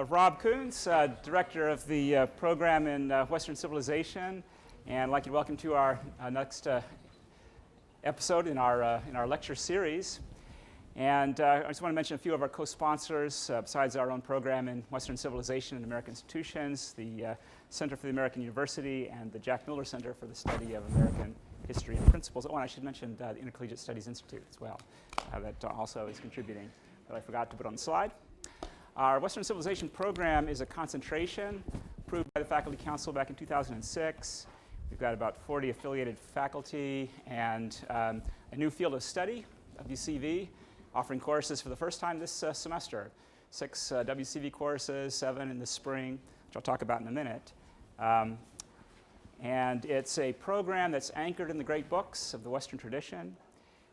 Rob Kuntz, Director of the program in Western Civilization, and I'd like to welcome to our next episode in our lecture series. And I just want to mention a few of our co-sponsors besides our own program in Western Civilization and American Institutions, the Center for the American University and the Jack Miller Center for the Study of American History and Principles. Oh, and I should mention the Intercollegiate Studies Institute as well, that also is contributing, that I forgot to put on the slide. Our Western Civilization program is a concentration approved by the Faculty Council back in 2006. We've got about 40 affiliated faculty and a new field of study, WCV, offering courses for the first time this semester. 6 WCV courses, 7 in the spring, which I'll talk about in a minute. And it's a program that's anchored in the great books of the Western tradition.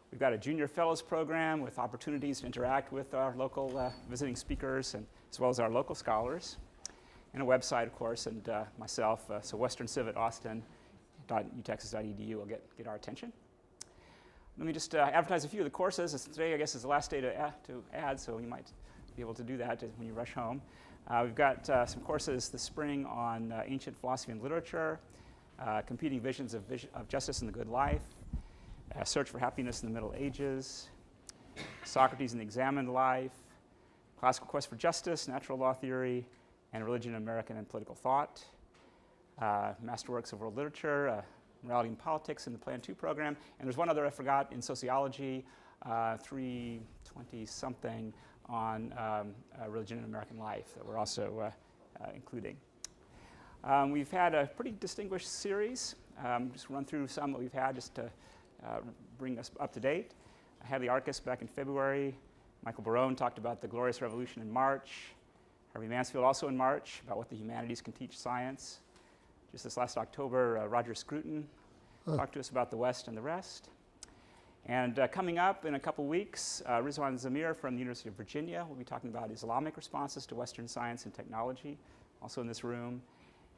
We've got a junior fellows program with opportunities to interact with our local visiting speakers and as well as our local scholars. And a website, of course, and myself, so westerncivic.austin.utexas.edu will get our attention. Let me just advertise a few of the courses. Today, I guess, is the last day to add, so you might be able to do that when you rush home. We've got some courses this spring on ancient philosophy and literature, competing visions of justice and the good life, search for happiness in the Middle Ages, Socrates and the Examined Life, classical quest for justice, natural law theory, and religion in American and political thought, masterworks of world literature, morality and politics in the Plan 2 program, and there's one other I forgot in sociology, 320-something on religion in American life that we're also including. We've had a pretty distinguished series. Just run through some that we've had just to bring us up to date. I had the Arcus back in February. Michael Barone talked about the Glorious Revolution in March. Harvey Mansfield also in March about what the humanities can teach science. Just this last October, Roger Scruton talked to us about the West and the rest. And coming up in a couple weeks, Rizwan Zamir from the University of Virginia will be talking about Islamic responses to Western science and technology, also in this room.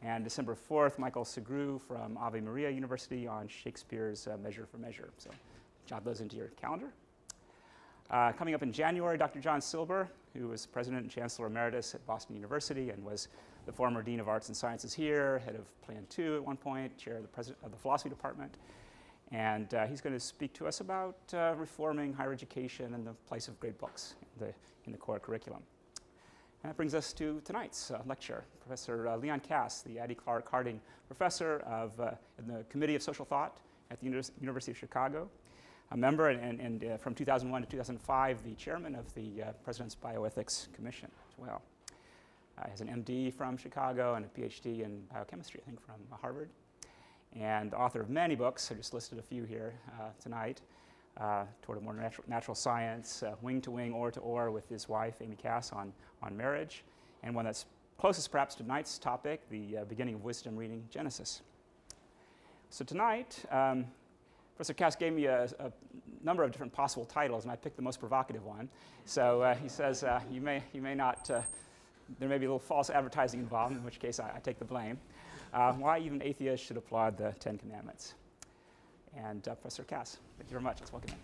And December 4th, Michael Segru from Ave Maria University on Shakespeare's Measure for Measure. So jot those into your calendar. Coming up in January, Dr. John Silber, who was President and Chancellor Emeritus at Boston University and was the former Dean of Arts and Sciences here, head of Plan 2 at one point, chair of the Philosophy Department. And he's going to speak to us about reforming higher education and the place of great books in the core curriculum. And that brings us to tonight's lecture. Professor Leon Kass, the Addie Clark Harding Professor in the Committee of Social Thought at the University of Chicago, a member and from 2001 to 2005, the chairman of the President's Bioethics Commission as well. He has an MD from Chicago and a PhD in biochemistry, I think, from Harvard. And author of many books. I just listed a few here tonight. Toward a more natural science, Wing to Wing, Oar to Oar with his wife, Amy Kass, on marriage, and one that's closest perhaps to tonight's topic, the beginning of wisdom, reading Genesis. So tonight, Professor Kass gave me a number of different possible titles, and I picked the most provocative one. So he says you may not, there may be a little false advertising involved, in which case I take the blame. Why even atheists should applaud the 10 Commandments. And Professor Kass, thank you very much. Let's welcome him.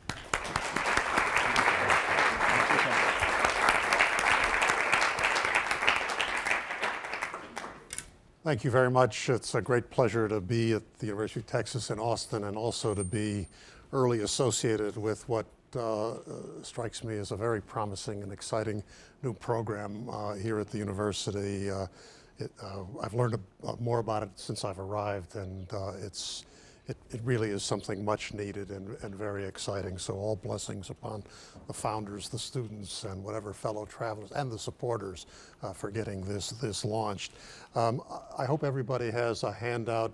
Thank you very much. It's a great pleasure to be at the University of Texas in Austin and also to be early associated with what strikes me as a very promising and exciting new program here at the university. I've learned more about it since I've arrived, and it really is something much needed and very exciting. So all blessings upon the founders, the students, and whatever fellow travelers, and the supporters for getting this launched. I hope everybody has a handout.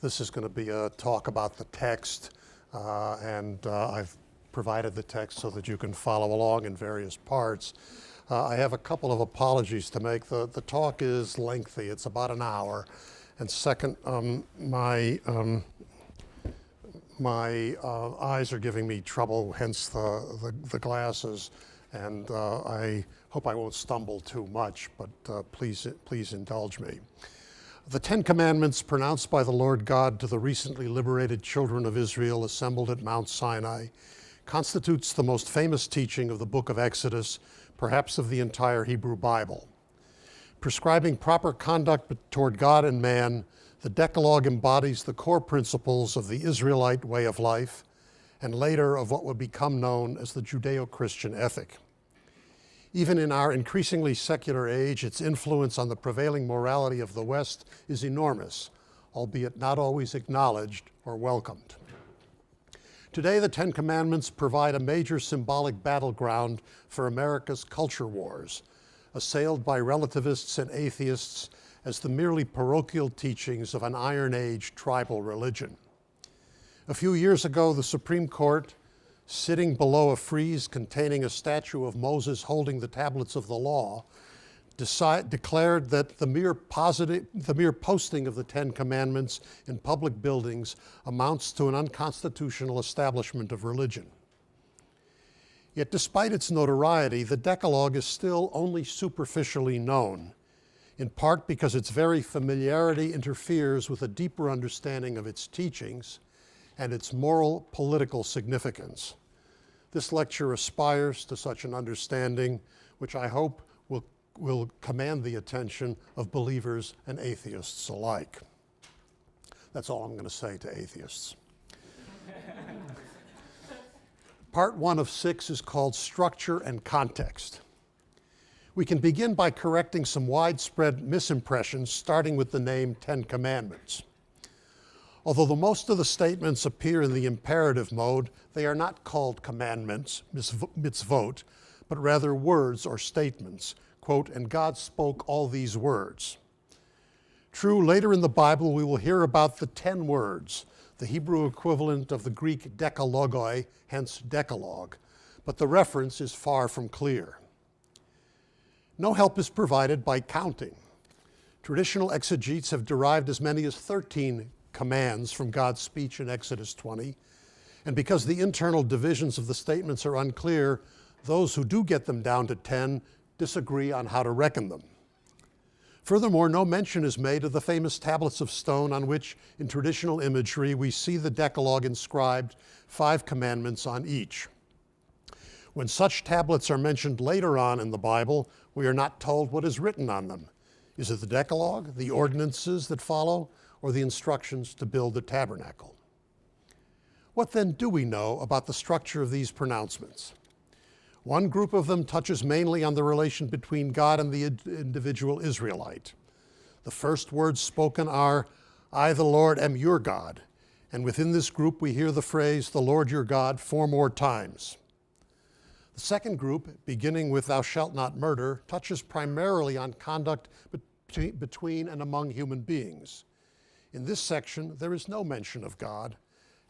This is going to be a talk about the text, and I've provided the text so that you can follow along in various parts. I have a couple of apologies to make. The talk is lengthy. It's about an hour. And second, my eyes are giving me trouble, hence the glasses. And I hope I won't stumble too much, but please indulge me. The 10 Commandments pronounced by the Lord God to the recently liberated children of Israel assembled at Mount Sinai constitutes the most famous teaching of the book of Exodus, perhaps of the entire Hebrew Bible. Prescribing proper conduct toward God and man, the Decalogue embodies the core principles of the Israelite way of life, and later of what would become known as the Judeo-Christian ethic. Even in our increasingly secular age, its influence on the prevailing morality of the West is enormous, albeit not always acknowledged or welcomed. Today, the Ten Commandments provide a major symbolic battleground for America's culture wars, assailed by relativists and atheists as the merely parochial teachings of an Iron Age tribal religion. A few years ago, the Supreme Court, sitting below a frieze containing a statue of Moses holding the tablets of the law, declared that the mere posting of the Ten Commandments in public buildings amounts to an unconstitutional establishment of religion. Yet despite its notoriety, the Decalogue is still only superficially known, in part because its very familiarity interferes with a deeper understanding of its teachings and its moral political significance. This lecture aspires to such an understanding, which I hope will command the attention of believers and atheists alike. That's all I'm going to say to atheists. Part 1 of 6 is called Structure and Context. We can begin by correcting some widespread misimpressions, starting with the name Ten Commandments. Although the most of the statements appear in the imperative mode, they are not called commandments, mitzvot, but rather words or statements. Quote, and God spoke all these words. True, later in the Bible we will hear about the 10 words, the Hebrew equivalent of the Greek dekalogoi, hence Decalogue, but the reference is far from clear. No help is provided by counting. Traditional exegetes have derived as many as 13 commands from God's speech in Exodus 20, and because the internal divisions of the statements are unclear, those who do get them down to 10 disagree on how to reckon them. Furthermore, no mention is made of the famous tablets of stone on which, in traditional imagery, we see the Decalogue inscribed, 5 commandments on each. When such tablets are mentioned later on in the Bible, we are not told what is written on them. Is it the Decalogue, the ordinances that follow, or the instructions to build the tabernacle? What then do we know about the structure of these pronouncements? One group of them touches mainly on the relation between God and the individual Israelite. The first words spoken are, I, the Lord, am your God. And within this group we hear the phrase, the Lord your God, 4 more times. The second group, beginning with thou shalt not murder, touches primarily on conduct between and among human beings. In this section, there is no mention of God,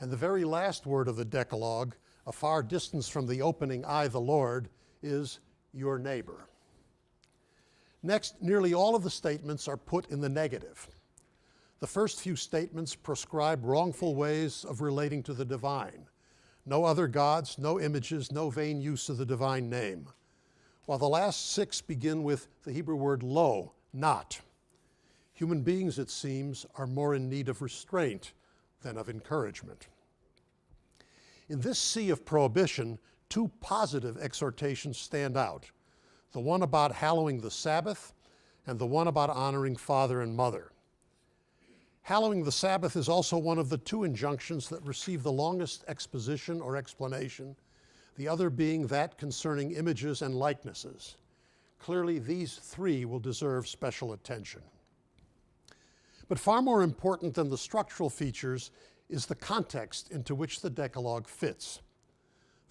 and the very last word of the Decalogue, a far distance from the opening, I, the Lord, is your neighbor. Next, nearly all of the statements are put in the negative. The first few statements prescribe wrongful ways of relating to the divine. No other gods, no images, no vain use of the divine name. While the last 6 begin with the Hebrew word lo, not. Human beings, it seems, are more in need of restraint than of encouragement. In this sea of prohibition, 2 positive exhortations stand out. The one about hallowing the Sabbath and the one about honoring father and mother. Hallowing the Sabbath is also one of the 2 injunctions that receive the longest exposition or explanation, the other being that concerning images and likenesses. Clearly, these 3 will deserve special attention. But far more important than the structural features is the context into which the Decalogue fits.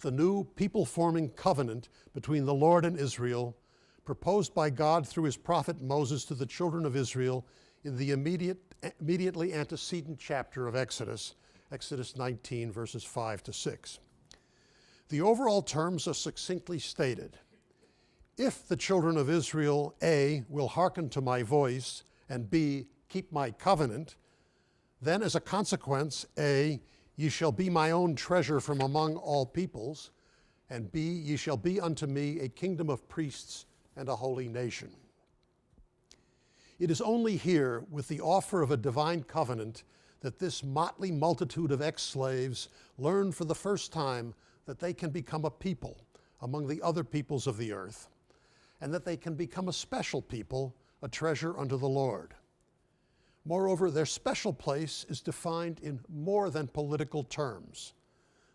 The new people-forming covenant between the Lord and Israel, proposed by God through his prophet Moses to the children of Israel in the immediately antecedent chapter of Exodus, Exodus 19, verses 5 to 6. The overall terms are succinctly stated. If the children of Israel, A, will hearken to my voice, and B, keep my covenant, then as a consequence, A, ye shall be my own treasure from among all peoples, and B, ye shall be unto me a kingdom of priests and a holy nation. It is only here, with the offer of a divine covenant, that this motley multitude of ex-slaves learn for the first time that they can become a people among the other peoples of the earth, and that they can become a special people a treasure unto the Lord. Moreover, their special place is defined in more than political terms.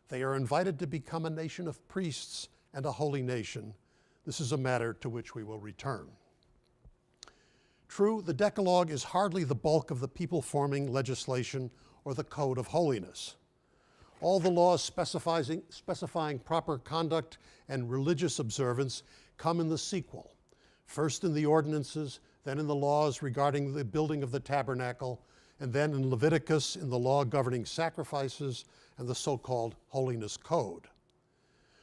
They are invited to become a nation of priests and a holy nation. This is a matter to which we will return. True, the Decalogue is hardly the bulk of the people-forming legislation or the code of holiness. All the laws specifying proper conduct and religious observance come in the sequel, first in the ordinances, then in the laws regarding the building of the tabernacle, and then in Leviticus in the law governing sacrifices and the so-called Holiness Code.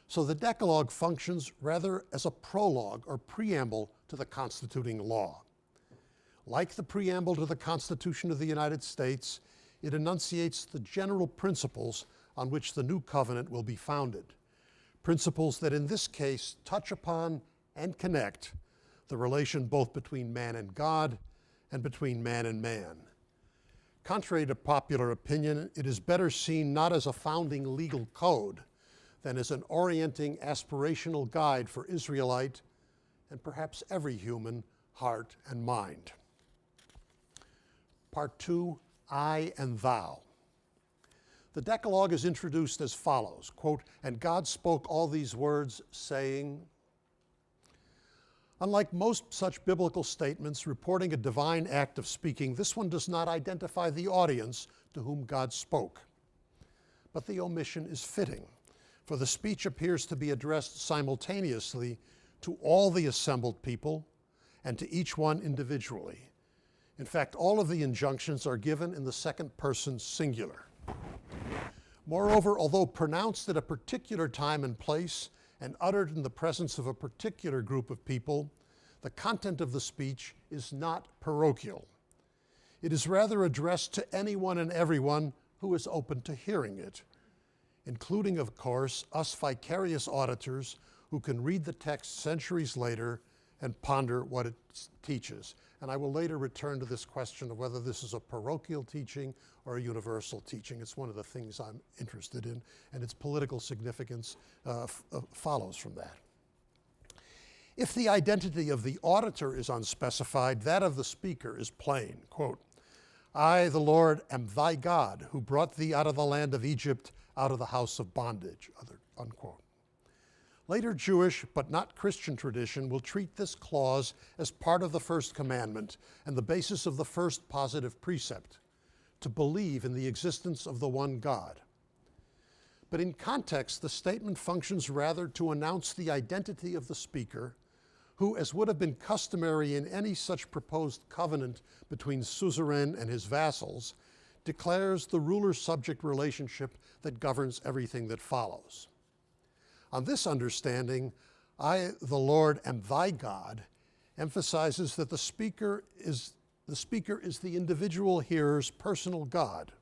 So the Decalogue functions rather as a prologue or preamble to the constituting law. Like the preamble to the Constitution of the United States, it enunciates the general principles on which the new covenant will be founded, principles that in this case touch upon and connect the relation both between man and God and between man and man. Contrary to popular opinion, it is better seen not as a founding legal code than as an orienting aspirational guide for Israelite and perhaps every human heart and mind. Part 2, I and Thou. The Decalogue is introduced as follows, quote, "And God spoke all these words, saying." Unlike most such biblical statements reporting a divine act of speaking, this one does not identify the audience to whom God spoke. But the omission is fitting, for the speech appears to be addressed simultaneously to all the assembled people and to each one individually. In fact, all of the injunctions are given in the second person singular. Moreover, although pronounced at a particular time and place and uttered in the presence of a particular group of people, the content of the speech is not parochial. It is rather addressed to anyone and everyone who is open to hearing it, including, of course, us vicarious auditors who can read the text centuries later and ponder what it teaches. And I will later return to this question of whether this is a parochial teaching or a universal teaching. It's one of the things I'm interested in, and its political significance follows from that. If the identity of the auditor is unspecified, that of the speaker is plain. Quote, "I, the Lord, am thy God, who brought thee out of the land of Egypt, out of the house of bondage," unquote. Later Jewish, but not Christian tradition will treat this clause as part of the first commandment and the basis of the first positive precept, to believe in the existence of the one God. But in context, the statement functions rather to announce the identity of the speaker, who, as would have been customary in any such proposed covenant between suzerain and his vassals, declares the ruler-subject relationship that governs everything that follows. On this understanding, I, the Lord, am thy God, emphasizes that the speaker is the individual hearer's personal God,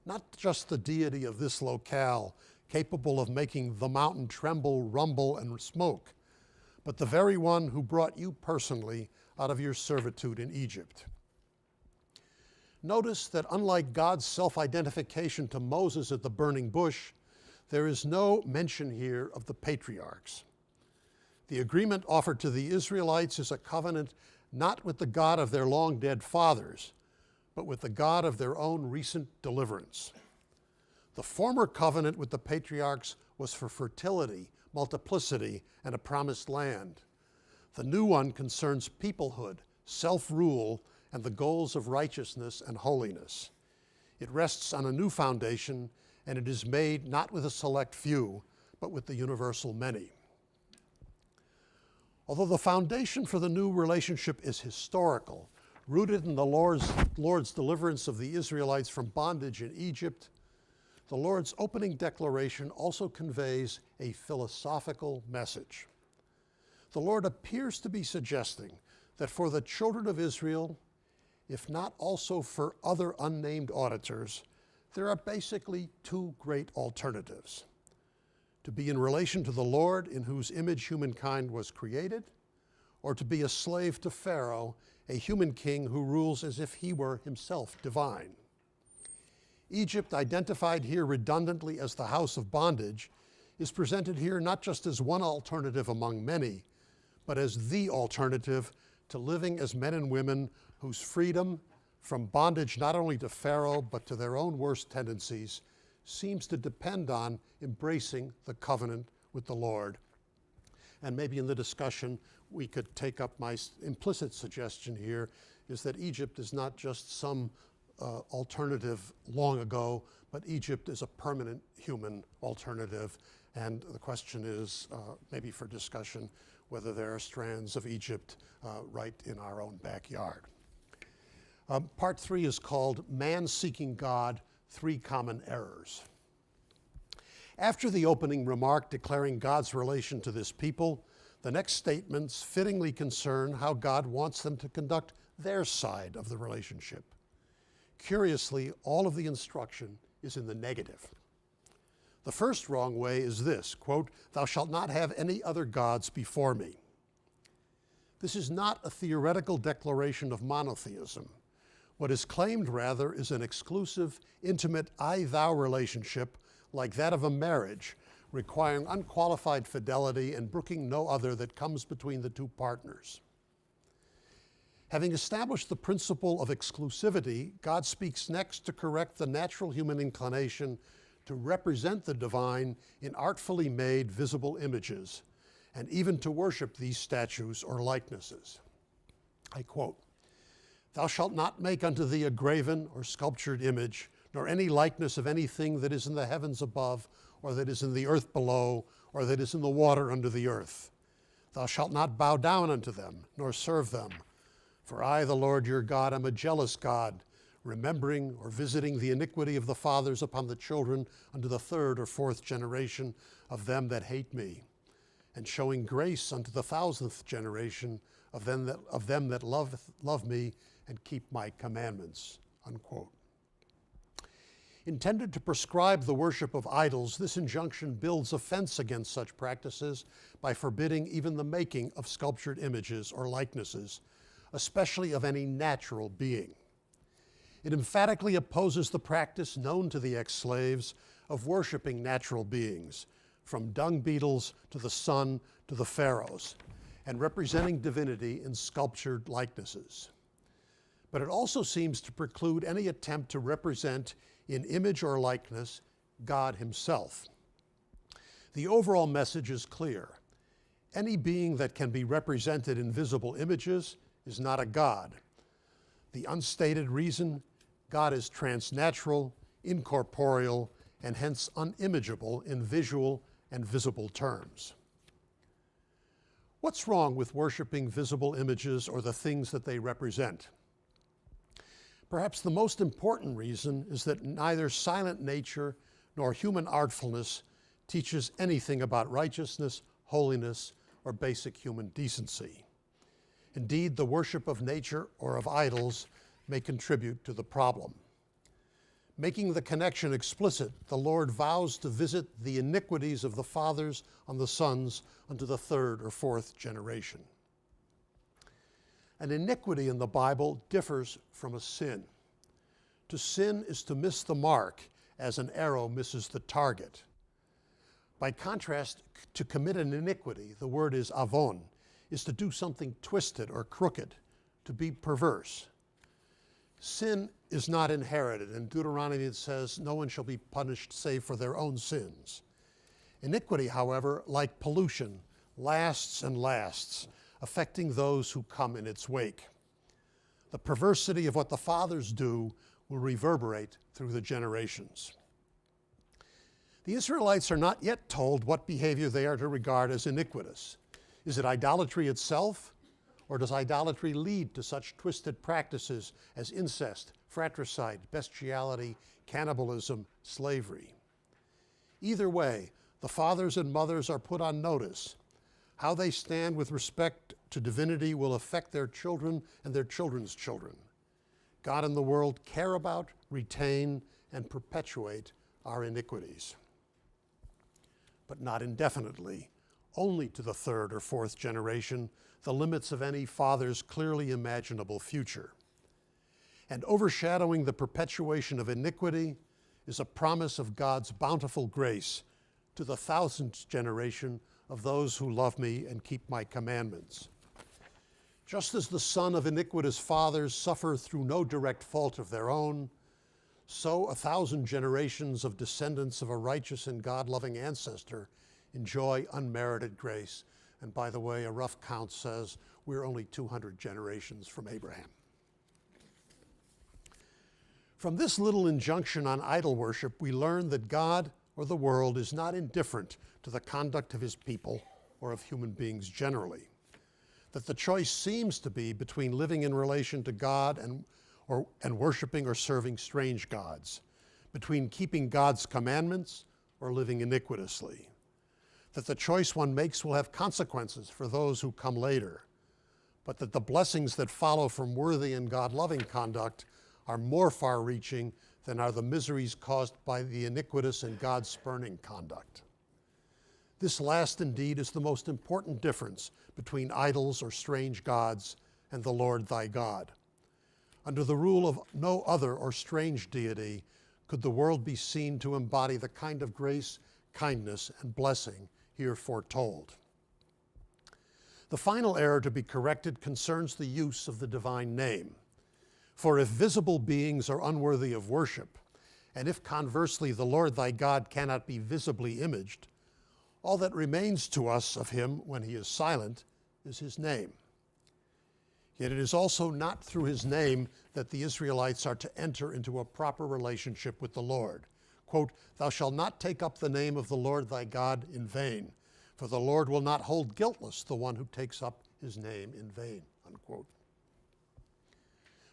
not just the deity of this locale, capable of making the mountain tremble, rumble, and smoke, but the very one who brought you personally out of your servitude in Egypt. Notice that unlike God's self-identification to Moses at the burning bush, there is no mention here of the patriarchs. The agreement offered to the Israelites is a covenant not with the God of their long-dead fathers, but with the God of their own recent deliverance. The former covenant with the patriarchs was for fertility, multiplicity, and a promised land. The new one concerns peoplehood, self-rule, and the goals of righteousness and holiness. It rests on a new foundation, and it is made not with a select few, but with the universal many. Although the foundation for the new relationship is historical, rooted in the Lord's deliverance of the Israelites from bondage in Egypt, the Lord's opening declaration also conveys a philosophical message. The Lord appears to be suggesting that for the children of Israel, if not also for other unnamed auditors, there are basically two great alternatives: to be in relation to the Lord in whose image humankind was created, or to be a slave to Pharaoh, a human king who rules as if he were himself divine. Egypt, identified here redundantly as the house of bondage, is presented here not just as one alternative among many, but as the alternative to living as men and women whose freedom from bondage not only to Pharaoh but to their own worst tendencies seems to depend on embracing the covenant with the Lord. And maybe in the discussion we could take up my implicit suggestion here is that Egypt is not just some alternative long ago, but Egypt is a permanent human alternative. And the question is, maybe for discussion, whether there are strands of Egypt right in our own backyard. Part 3 is called Man Seeking God, Three Common Errors. After the opening remark declaring God's relation to this people, the next statements fittingly concern how God wants them to conduct their side of the relationship. Curiously, all of the instruction is in the negative. The first wrong way is this, quote, "Thou shalt not have any other gods before me." This is not a theoretical declaration of monotheism. What is claimed, rather, is an exclusive, intimate I-thou relationship like that of a marriage, requiring unqualified fidelity and brooking no other that comes between the two partners. Having established the principle of exclusivity, God speaks next to correct the natural human inclination to represent the divine in artfully made visible images, and even to worship these statues or likenesses. I quote, "Thou shalt not make unto thee a graven or sculptured image, nor any likeness of anything that is in the heavens above, or that is in the earth below, or that is in the water under the earth. Thou shalt not bow down unto them, nor serve them. For I, the Lord your God, am a jealous God, remembering or visiting the iniquity of the fathers upon the children unto the third or fourth generation of them that hate me, and showing grace unto the 1,000th generation of them that love me and keep my commandments," unquote. Intended to prescribe the worship of idols, this injunction builds a fence against such practices by forbidding even the making of sculptured images or likenesses, especially of any natural being. It emphatically opposes the practice known to the ex-slaves of worshiping natural beings, from dung beetles to the sun to the pharaohs, and representing divinity in sculptured likenesses. But it also seems to preclude any attempt to represent in image or likeness God himself. The overall message is clear. Any being that can be represented in visible images is not a God. The unstated reason, God is transnatural, incorporeal, and hence unimageable in visual and visible terms. What's wrong with worshiping visible images or the things that they represent? Perhaps the most important reason is that neither silent nature nor human artfulness teaches anything about righteousness, holiness, or basic human decency. Indeed, the worship of nature or of idols may contribute to the problem. Making the connection explicit, the Lord vows to visit the iniquities of the fathers on the sons unto the third or fourth generation. An iniquity in the Bible differs from a sin. To sin is to miss the mark as an arrow misses the target. By contrast, to commit an iniquity, the word is avon, is to do something twisted or crooked, to be perverse. Sin is not inherited. In Deuteronomy it says, "No one shall be punished save for their own sins." Iniquity, however, like pollution, lasts and lasts, affecting those who come in its wake. The perversity of what the fathers do will reverberate through the generations. The Israelites are not yet told what behavior they are to regard as iniquitous. Is it idolatry itself, or does idolatry lead to such twisted practices as incest, fratricide, bestiality, cannibalism, slavery? Either way, the fathers and mothers are put on notice. How they stand with respect to divinity will affect their children and their children's children. God and the world care about, retain, and perpetuate our iniquities. But not indefinitely, only to the third or fourth generation, the limits of any father's clearly imaginable future. And overshadowing the perpetuation of iniquity is a promise of God's bountiful grace to the 1,000th generation of those who love me and keep my commandments. Just as the son of iniquitous fathers suffer through no direct fault of their own, so 1,000 generations of descendants of a righteous and God-loving ancestor enjoy unmerited grace. And by the way, a rough count says we're only 200 generations from Abraham. From this little injunction on idol worship, we learn that God or the world is not indifferent to the conduct of his people or of human beings generally. That the choice seems to be between living in relation to God and worshiping or serving strange gods, between keeping God's commandments or living iniquitously. That the choice one makes will have consequences for those who come later, but that the blessings that follow from worthy and God-loving conduct are more far-reaching than are the miseries caused by the iniquitous and God-spurning conduct. This last indeed is the most important difference between idols or strange gods and the Lord thy God. Under the rule of no other or strange deity could the world be seen to embody the kind of grace, kindness, and blessing here foretold. The final error to be corrected concerns the use of the divine name. For if visible beings are unworthy of worship, and if conversely the Lord thy God cannot be visibly imaged, all that remains to us of him when he is silent is his name. Yet it is also not through his name that the Israelites are to enter into a proper relationship with the Lord. Quote, "Thou shalt not take up the name of the Lord thy God in vain, for the Lord will not hold guiltless the one who takes up his name in vain." Unquote.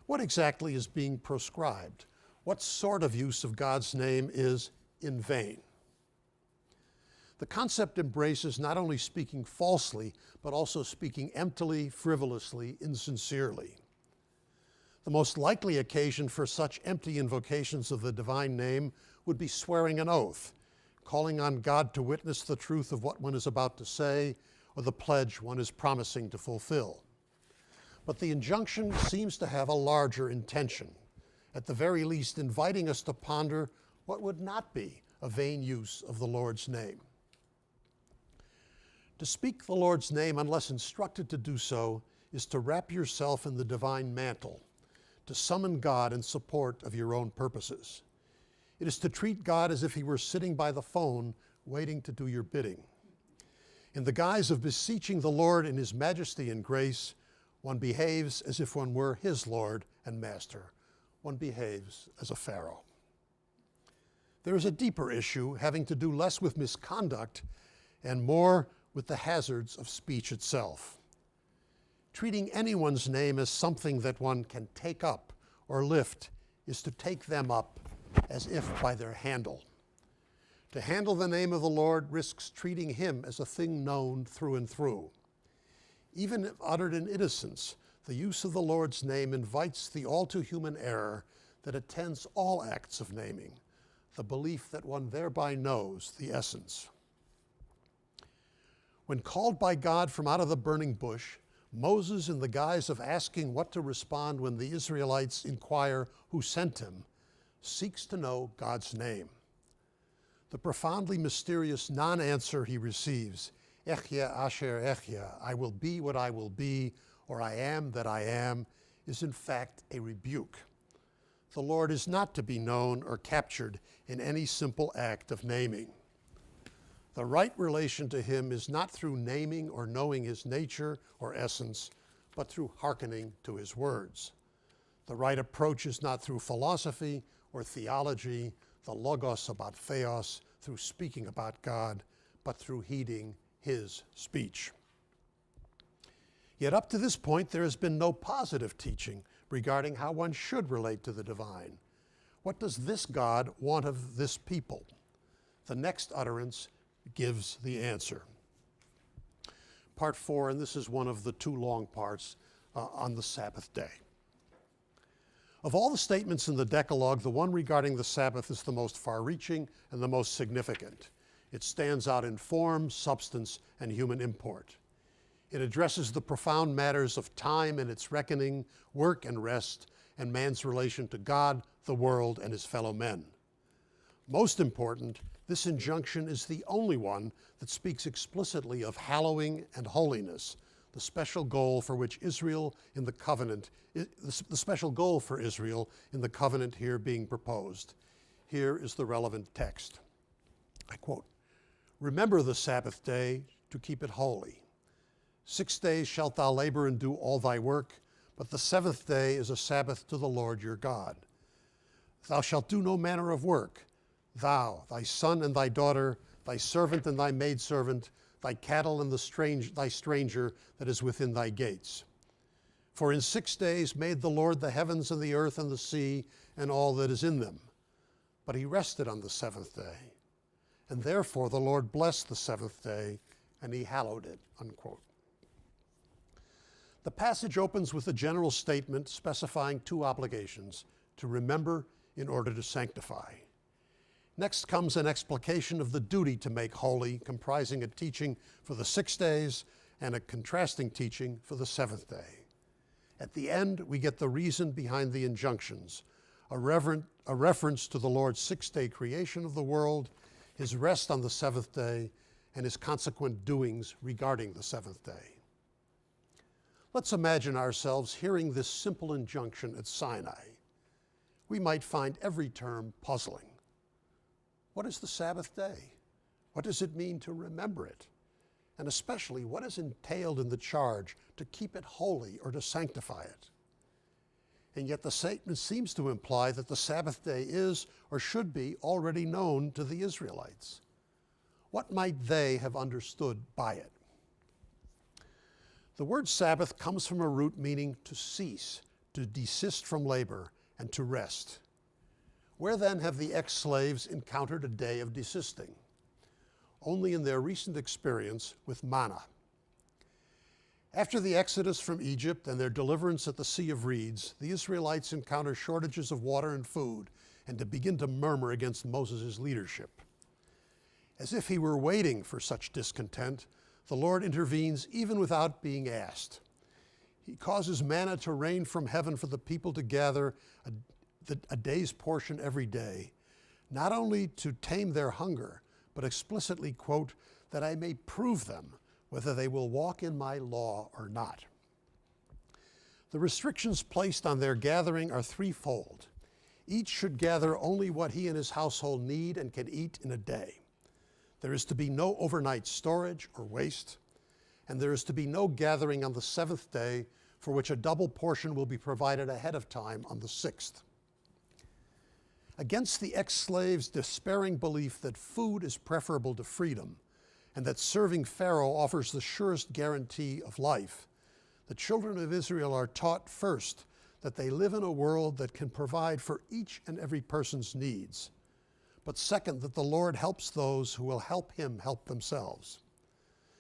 What exactly is being proscribed? What sort of use of God's name is in vain? The concept embraces not only speaking falsely, but also speaking emptily, frivolously, insincerely. The most likely occasion for such empty invocations of the divine name would be swearing an oath, calling on God to witness the truth of what one is about to say, or the pledge one is promising to fulfill. But the injunction seems to have a larger intention, at the very least inviting us to ponder what would not be a vain use of the Lord's name. To speak the Lord's name unless instructed to do so is to wrap yourself in the divine mantle, to summon God in support of your own purposes. It is to treat God as if he were sitting by the phone waiting to do your bidding. In the guise of beseeching the Lord in his majesty and grace, one behaves as if one were his Lord and master. One behaves as a Pharaoh. There is a deeper issue having to do less with misconduct and more with the hazards of speech itself. Treating anyone's name as something that one can take up or lift is to take them up as if by their handle. To handle the name of the Lord risks treating him as a thing known through and through. Even if uttered in innocence, the use of the Lord's name invites the all-too-human error that attends all acts of naming, the belief that one thereby knows the essence. When called by God from out of the burning bush, Moses, in the guise of asking what to respond when the Israelites inquire who sent him, seeks to know God's name. The profoundly mysterious non-answer he receives, Echya asher echya, I will be what I will be, or I am that I am, is in fact a rebuke. The Lord is not to be known or captured in any simple act of naming. The right relation to him is not through naming or knowing his nature or essence, but through hearkening to his words. The right approach is not through philosophy or theology, the logos about theos, through speaking about God, but through heeding his speech. Yet up to this point, there has been no positive teaching regarding how one should relate to the divine. What does this God want of this people? The next utterance gives the answer. Part 4, and this is one of the two long parts on the Sabbath day. Of all the statements in the Decalogue, the one regarding the Sabbath is the most far-reaching and the most significant. It stands out in form, substance, and human import. It addresses the profound matters of time and its reckoning, work and rest, and man's relation to God, the world, and his fellow men. Most important, this injunction is the only one that speaks explicitly of hallowing and holiness, the special goal for which Israel in the covenant, the special goal for Israel in the covenant here being proposed. Here is the relevant text. I quote, "Remember the Sabbath day to keep it holy. 6 days shalt thou labor and do all thy work, but the seventh day is a Sabbath to the Lord your God. Thou shalt do no manner of work, thou, thy son and thy daughter, thy servant and thy maidservant, thy cattle and thy stranger that is within thy gates. For in 6 days made the Lord the heavens and the earth and the sea and all that is in them. But he rested on the seventh day. And therefore the Lord blessed the seventh day, and he hallowed it," unquote. The passage opens with a general statement specifying 2 obligations: to remember in order to sanctify. Next comes an explication of the duty to make holy, comprising a teaching for the 6 days and a contrasting teaching for the seventh day. At the end, we get the reason behind the injunctions, a reference to the Lord's 6-day creation of the world, his rest on the seventh day, and his consequent doings regarding the seventh day. Let's imagine ourselves hearing this simple injunction at Sinai. We might find every term puzzling. What is the Sabbath day? What does it mean to remember it? And especially, what is entailed in the charge to keep it holy or to sanctify it? And yet the statement seems to imply that the Sabbath day is or should be already known to the Israelites. What might they have understood by it? The word Sabbath comes from a root meaning to cease, to desist from labor, and to rest. Where then have the ex-slaves encountered a day of desisting? Only in their recent experience with manna. After the exodus from Egypt and their deliverance at the Sea of Reeds, the Israelites encounter shortages of water and food and to begin to murmur against Moses' leadership. As if he were waiting for such discontent, the Lord intervenes even without being asked. He causes manna to rain from heaven for the people to gather a day's portion every day, not only to tame their hunger, but explicitly, quote, "that I may prove them whether they will walk in my law or not." The restrictions placed on their gathering are threefold. Each should gather only what he and his household need and can eat in a day. There is to be no overnight storage or waste, and there is to be no gathering on the seventh day, for which a double portion will be provided ahead of time on the sixth. Against the ex-slaves' despairing belief that food is preferable to freedom and that serving Pharaoh offers the surest guarantee of life, the children of Israel are taught first that they live in a world that can provide for each and every person's needs, but second, that the Lord helps those who will help him help themselves.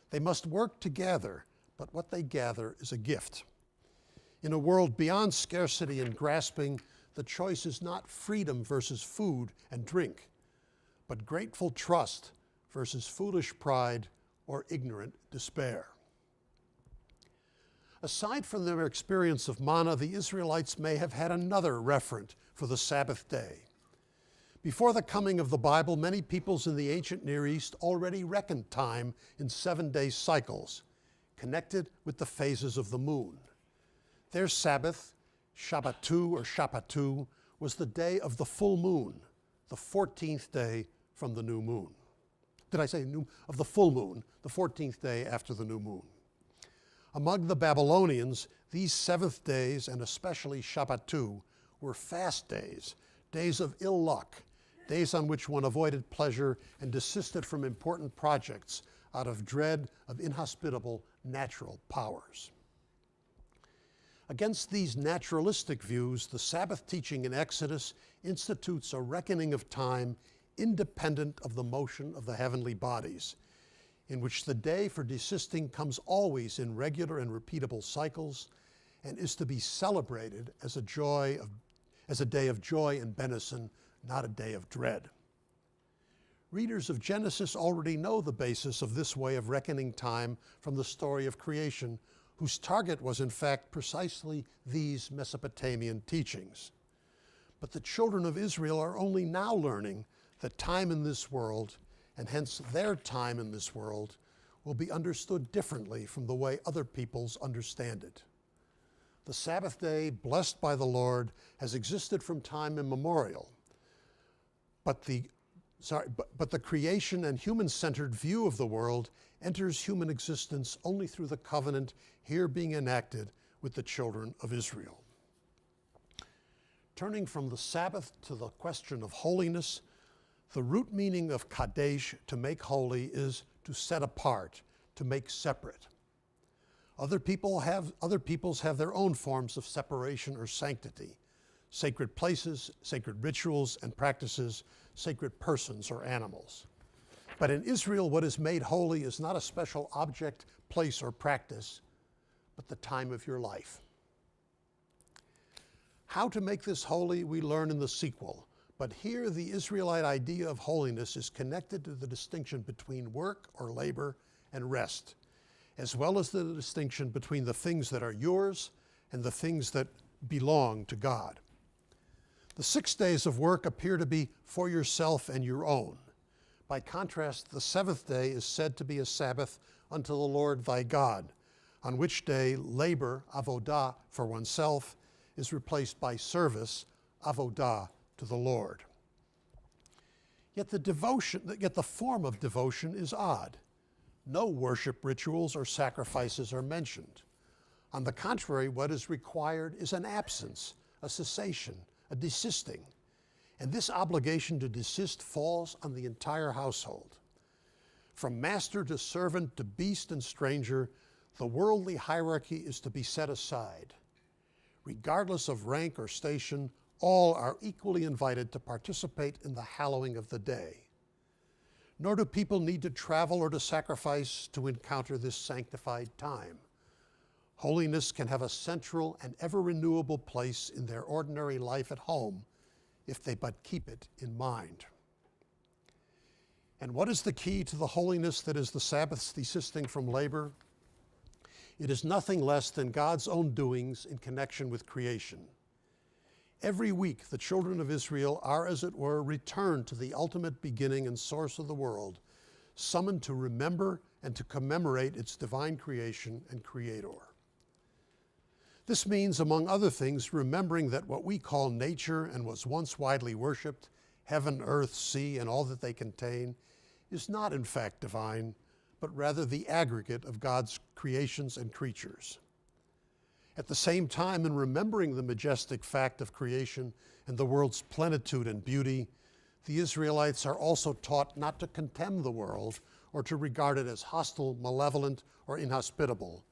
They must work together, but what they gather is a gift. In a world beyond scarcity and grasping, the choice is not freedom versus food and drink, but grateful trust versus foolish pride or ignorant despair. Aside from their experience of manna, the Israelites may have had another referent for the Sabbath day. Before the coming of the Bible, many peoples in the ancient Near East already reckoned time in 7-day cycles, connected with the phases of the moon. Their Sabbath, Shabbatu or Shappatu, was the day of the full moon, the 14th day from the new moon. Did I say of the full moon, the 14th day after the new moon? Among the Babylonians, these seventh days, and especially Shabbatu, were fast days, days of ill luck, days on which one avoided pleasure and desisted from important projects out of dread of inhospitable natural powers. Against these naturalistic views, the Sabbath teaching in Exodus institutes a reckoning of time independent of the motion of the heavenly bodies, in which the day for desisting comes always in regular and repeatable cycles and is to be celebrated as a day of joy and benison, not a day of dread. Readers of Genesis already know the basis of this way of reckoning time from the story of creation, whose target was in fact precisely these Mesopotamian teachings. But the children of Israel are only now learning that time in this world, and hence their time in this world, will be understood differently from the way other peoples understand it. The Sabbath day, blessed by the Lord, has existed from time immemorial, but the creation and human-centered view of the world enters human existence only through the covenant here being enacted with the children of Israel. Turning from the Sabbath to the question of holiness, the root meaning of kadesh, to make holy, is to set apart, to make separate. Other peoples have their own forms of separation or sanctity, sacred places, sacred rituals and practices, sacred persons or animals. But in Israel, what is made holy is not a special object, place, or practice, but the time of your life. How to make this holy we learn in the sequel, but here the Israelite idea of holiness is connected to the distinction between work or labor and rest, as well as the distinction between the things that are yours and the things that belong to God. The 6 days of work appear to be for yourself and your own. By contrast, the seventh day is said to be a Sabbath unto the Lord thy God, on which day labor, avodah, for oneself, is replaced by service, avodah, to the Lord. Yet the form of devotion is odd. No worship rituals or sacrifices are mentioned. On the contrary, what is required is an absence, a cessation, a desisting. And this obligation to desist falls on the entire household. From master to servant to beast and stranger, the worldly hierarchy is to be set aside. Regardless of rank or station, all are equally invited to participate in the hallowing of the day. Nor do people need to travel or to sacrifice to encounter this sanctified time. Holiness can have a central and ever-renewable place in their ordinary life at home if they but keep it in mind. And what is the key to the holiness that is the Sabbath's desisting from labor? It is nothing less than God's own doings in connection with creation. Every week, the children of Israel are, as it were, returned to the ultimate beginning and source of the world, summoned to remember and to commemorate its divine creation and creator. This means, among other things, remembering that what we call nature and was once widely worshipped, heaven, earth, sea, and all that they contain, is not in fact divine, but rather the aggregate of God's creations and creatures. At the same time, in remembering the majestic fact of creation and the world's plenitude and beauty, the Israelites are also taught not to contemn the world or to regard it as hostile, malevolent, or inhospitable,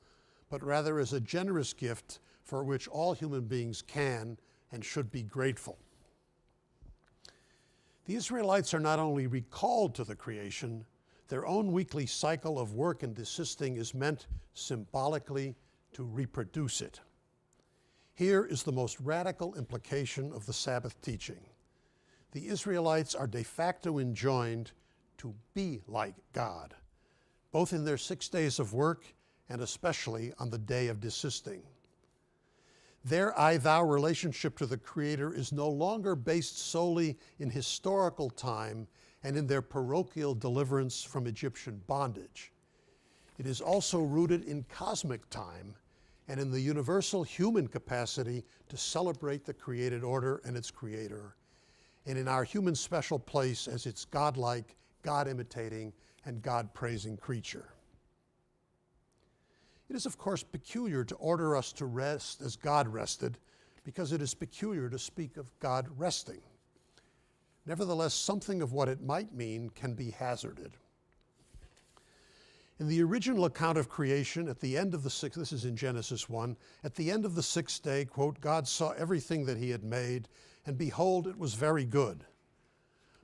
but rather as a generous gift for which all human beings can and should be grateful. The Israelites are not only recalled to the creation, their own weekly cycle of work and desisting is meant symbolically to reproduce it. Here is the most radical implication of the Sabbath teaching. The Israelites are de facto enjoined to be like God, both in their 6 days of work and especially on the day of desisting. Their I-thou relationship to the Creator is no longer based solely in historical time and in their parochial deliverance from Egyptian bondage. It is also rooted in cosmic time and in the universal human capacity to celebrate the created order and its Creator, and in our human special place as its God-like, God-imitating, and God-praising creature. It is, of course, peculiar to order us to rest as God rested, because it is peculiar to speak of God resting. Nevertheless, something of what it might mean can be hazarded. In the original account of creation, at the end of the sixth, this is in Genesis 1, at the end of the sixth day, quote, God saw everything that he had made, and behold, it was very good.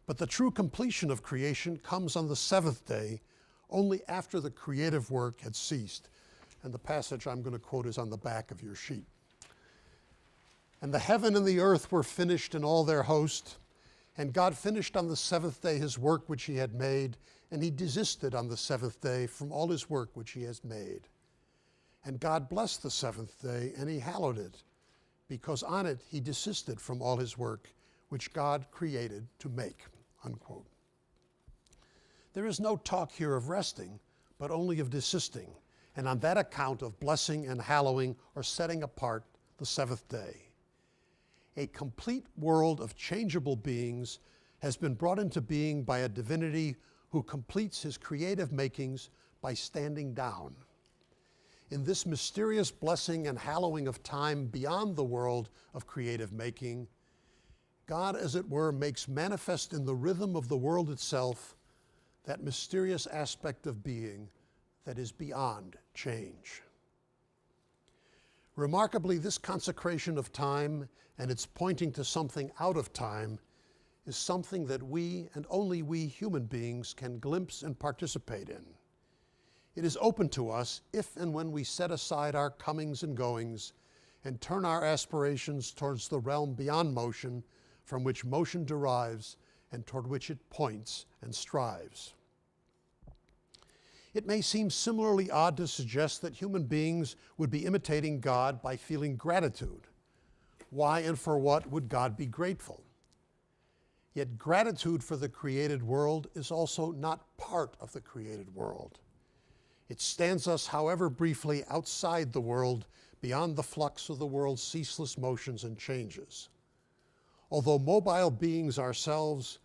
But the true completion of creation comes on the seventh day, only after the creative work had ceased. And the passage I'm going to quote is on the back of your sheet. And the heaven and the earth were finished in all their host, and God finished on the seventh day his work which he had made, and he desisted on the seventh day from all his work which he has made. And God blessed the seventh day, and he hallowed it, because on it he desisted from all his work which God created to make, unquote. There is no talk here of resting, but only of desisting, and on that account of blessing and hallowing or setting apart the seventh day. A complete world of changeable beings has been brought into being by a divinity who completes his creative makings by standing down. In this mysterious blessing and hallowing of time beyond the world of creative making, God, as it were, makes manifest in the rhythm of the world itself that mysterious aspect of being that is beyond change. Remarkably, this consecration of time and its pointing to something out of time is something that we, and only we human beings, can glimpse and participate in. It is open to us if and when we set aside our comings and goings and turn our aspirations towards the realm beyond motion, from which motion derives and toward which it points and strives. It may seem similarly odd to suggest that human beings would be imitating God by feeling gratitude. Why and for what would God be grateful? Yet gratitude for the created world is also not part of the created world. It stands us, however briefly, outside the world, beyond the flux of the world's ceaseless motions and changes. Although mobile beings ourselves,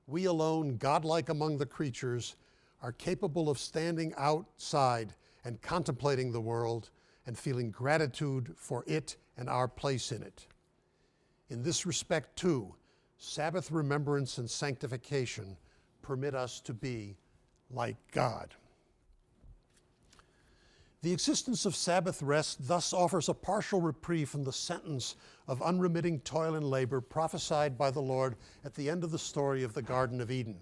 we alone, godlike among the creatures, are capable of standing outside and contemplating the world and feeling gratitude for it and our place in it. In this respect, too, Sabbath remembrance and sanctification permit us to be like God. The existence of Sabbath rest thus offers a partial reprieve from the sentence of unremitting toil and labor prophesied by the Lord at the end of the story of the Garden of Eden,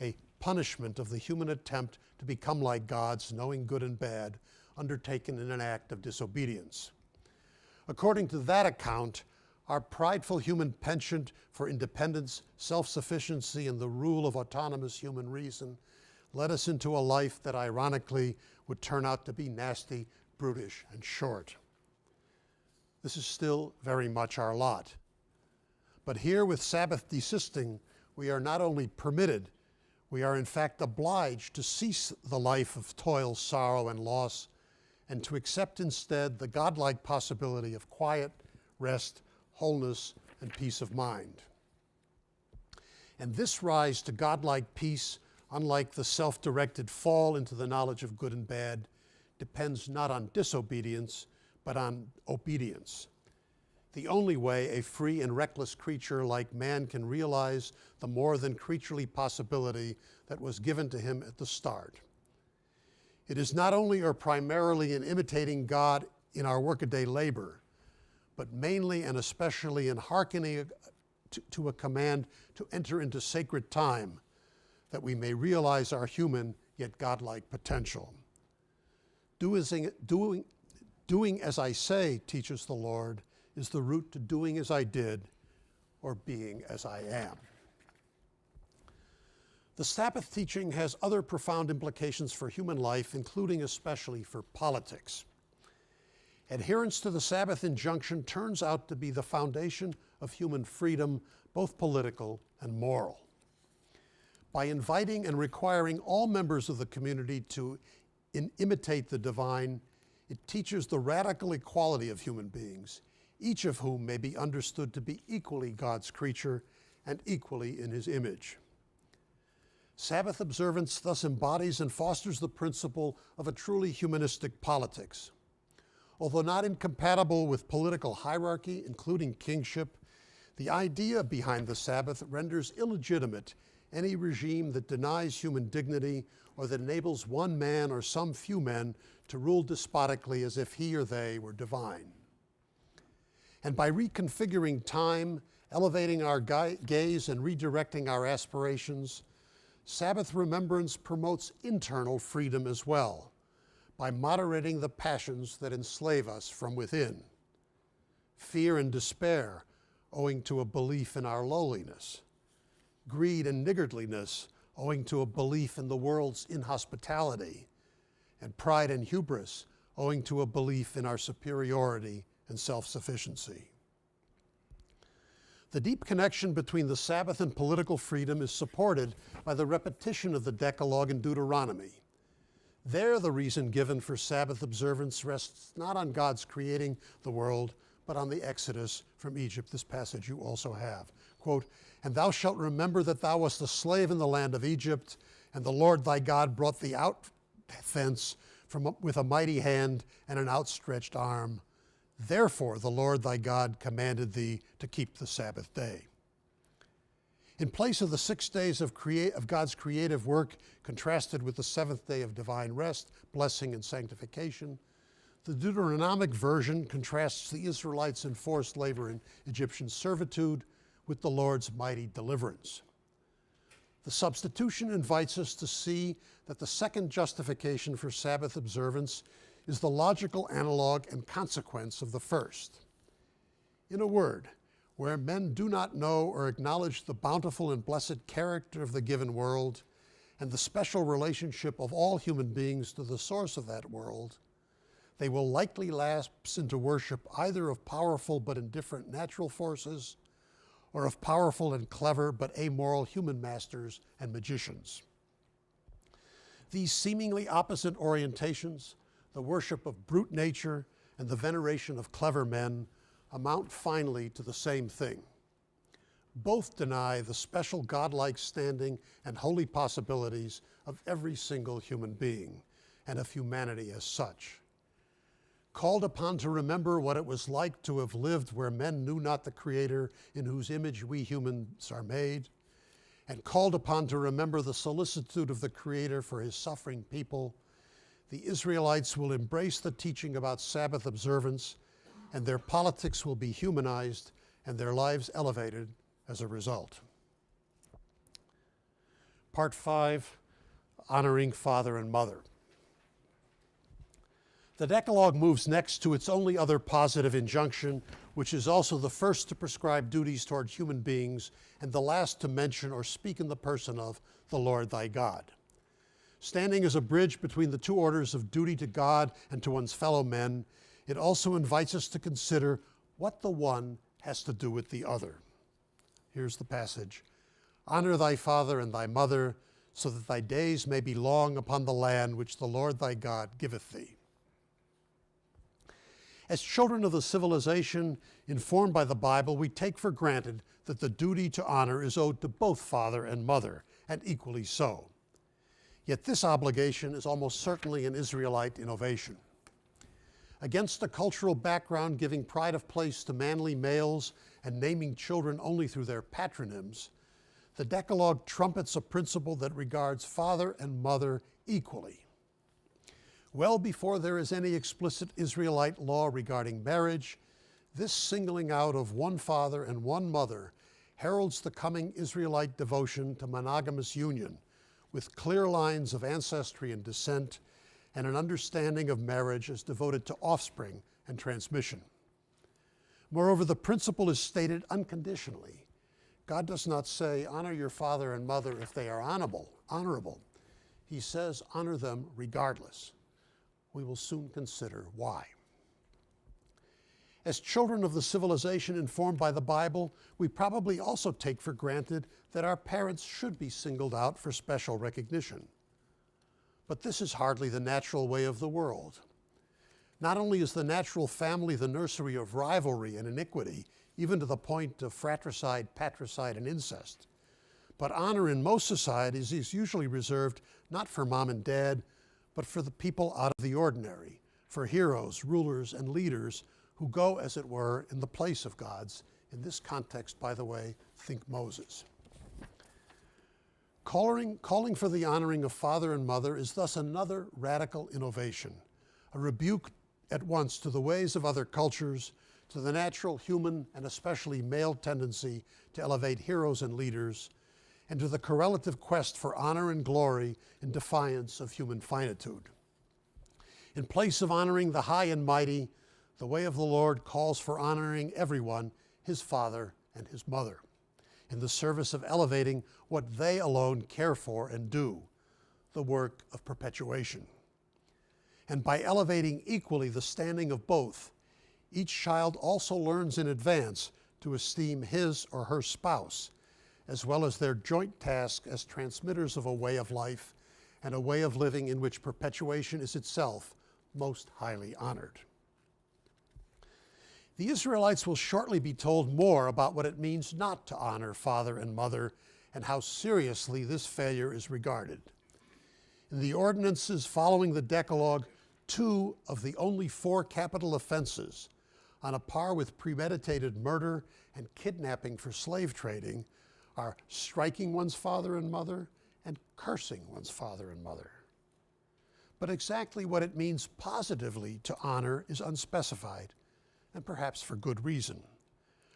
a punishment of the human attempt to become like gods, knowing good and bad, undertaken in an act of disobedience. According to that account, our prideful human penchant for independence, self-sufficiency, and the rule of autonomous human reason led us into a life that ironically would turn out to be nasty, brutish, and short. This is still very much our lot. But here with Sabbath desisting, we are not only permitted, we are in fact obliged to cease the life of toil, sorrow, and loss, and to accept instead the godlike possibility of quiet, rest, wholeness, and peace of mind. And this rise to godlike peace, unlike the self-directed fall into the knowledge of good and bad, depends not on disobedience, but on obedience. The only way a free and reckless creature like man can realize the more than creaturely possibility that was given to him at the start. It is not only or primarily in imitating God in our workaday labor, but mainly and especially in hearkening to a command to enter into sacred time, that we may realize our human yet godlike potential. Doing as I say, teaches the Lord, is the route to doing as I did, or being as I am. The Sabbath teaching has other profound implications for human life, including especially for politics. Adherence to the Sabbath injunction turns out to be the foundation of human freedom, both political and moral. By inviting and requiring all members of the community to imitate the divine, it teaches the radical equality of human beings, each of whom may be understood to be equally God's creature and equally in his image. Sabbath observance thus embodies and fosters the principle of a truly humanistic politics. Although not incompatible with political hierarchy, including kingship, the idea behind the Sabbath renders illegitimate any regime that denies human dignity or that enables one man or some few men to rule despotically as if he or they were divine. And by reconfiguring time, elevating our gaze and redirecting our aspirations, Sabbath remembrance promotes internal freedom as well, by moderating the passions that enslave us from within. Fear and despair, owing to a belief in our lowliness. Greed and niggardliness, owing to a belief in the world's inhospitality. And pride and hubris, owing to a belief in our superiority and self-sufficiency. The deep connection between the Sabbath and political freedom is supported by the repetition of the Decalogue in Deuteronomy. There, the reason given for Sabbath observance rests not on God's creating the world, but on the exodus from Egypt. This passage you also have. Quote, "And thou shalt remember that thou wast a slave in the land of Egypt, and the Lord thy God brought thee out thence with a mighty hand and an outstretched arm. Therefore the Lord thy God commanded thee to keep the Sabbath day." In place of the 6 days of God's creative work contrasted with the 7th day of divine rest, blessing, and sanctification, the Deuteronomic version contrasts the Israelites' enforced labor in Egyptian servitude with the Lord's mighty deliverance. The substitution invites us to see that the second justification for Sabbath observance is the logical analog and consequence of the first. In a word, where men do not know or acknowledge the bountiful and blessed character of the given world and the special relationship of all human beings to the source of that world, they will likely lapse into worship either of powerful but indifferent natural forces or of powerful and clever but amoral human masters and magicians. These seemingly opposite orientations, the worship of brute nature and the veneration of clever men, amount finally to the same thing. Both deny the special godlike standing and holy possibilities of every single human being and of humanity as such. Called upon to remember what it was like to have lived where men knew not the Creator in whose image we humans are made, and called upon to remember the solicitude of the Creator for his suffering people, the Israelites will embrace the teaching about Sabbath observance, and their politics will be humanized and their lives elevated as a result. Part 5, honoring father and mother. The Decalogue moves next to its only other positive injunction, which is also the first to prescribe duties toward human beings and the last to mention or speak in the person of the Lord thy God. Standing as a bridge between the two orders of duty to God and to one's fellow men, it also invites us to consider what the one has to do with the other. Here's the passage. "Honor thy father and thy mother, so that thy days may be long upon the land which the Lord thy God giveth thee." As children of the civilization informed by the Bible, we take for granted that the duty to honor is owed to both father and mother, and equally so. Yet this obligation is almost certainly an Israelite innovation. Against a cultural background giving pride of place to manly males and naming children only through their patronyms, the Decalogue trumpets a principle that regards father and mother equally. Well before there is any explicit Israelite law regarding marriage, this singling out of one father and one mother heralds the coming Israelite devotion to monogamous union, with clear lines of ancestry and descent, and an understanding of marriage as devoted to offspring and transmission. Moreover, the principle is stated unconditionally. God does not say, honor your father and mother if they are honorable. He says, honor them regardless. We will soon consider why. As children of the civilization informed by the Bible, we probably also take for granted that our parents should be singled out for special recognition. But this is hardly the natural way of the world. Not only is the natural family the nursery of rivalry and iniquity, even to the point of fratricide, patricide, and incest, but honor in most societies is usually reserved not for mom and dad, but for the people out of the ordinary, for heroes, rulers, and leaders who go, as it were, in the place of God's. In this context, by the way, think Moses. Calling for the honoring of father and mother is thus another radical innovation, a rebuke at once to the ways of other cultures, to the natural human and especially male tendency to elevate heroes and leaders, and to the correlative quest for honor and glory in defiance of human finitude. In place of honoring the high and mighty, the way of the Lord calls for honoring everyone, his father and his mother, in the service of elevating what they alone care for and do, the work of perpetuation. And by elevating equally the standing of both, each child also learns in advance to esteem his or her spouse, as well as their joint task as transmitters of a way of life and a way of living in which perpetuation is itself most highly honored. The Israelites will shortly be told more about what it means not to honor father and mother and how seriously this failure is regarded. In the ordinances following the Decalogue, 2 of the only 4 capital offenses, on a par with premeditated murder and kidnapping for slave trading, are striking one's father and mother and cursing one's father and mother. But exactly what it means positively to honor is unspecified, and perhaps for good reason.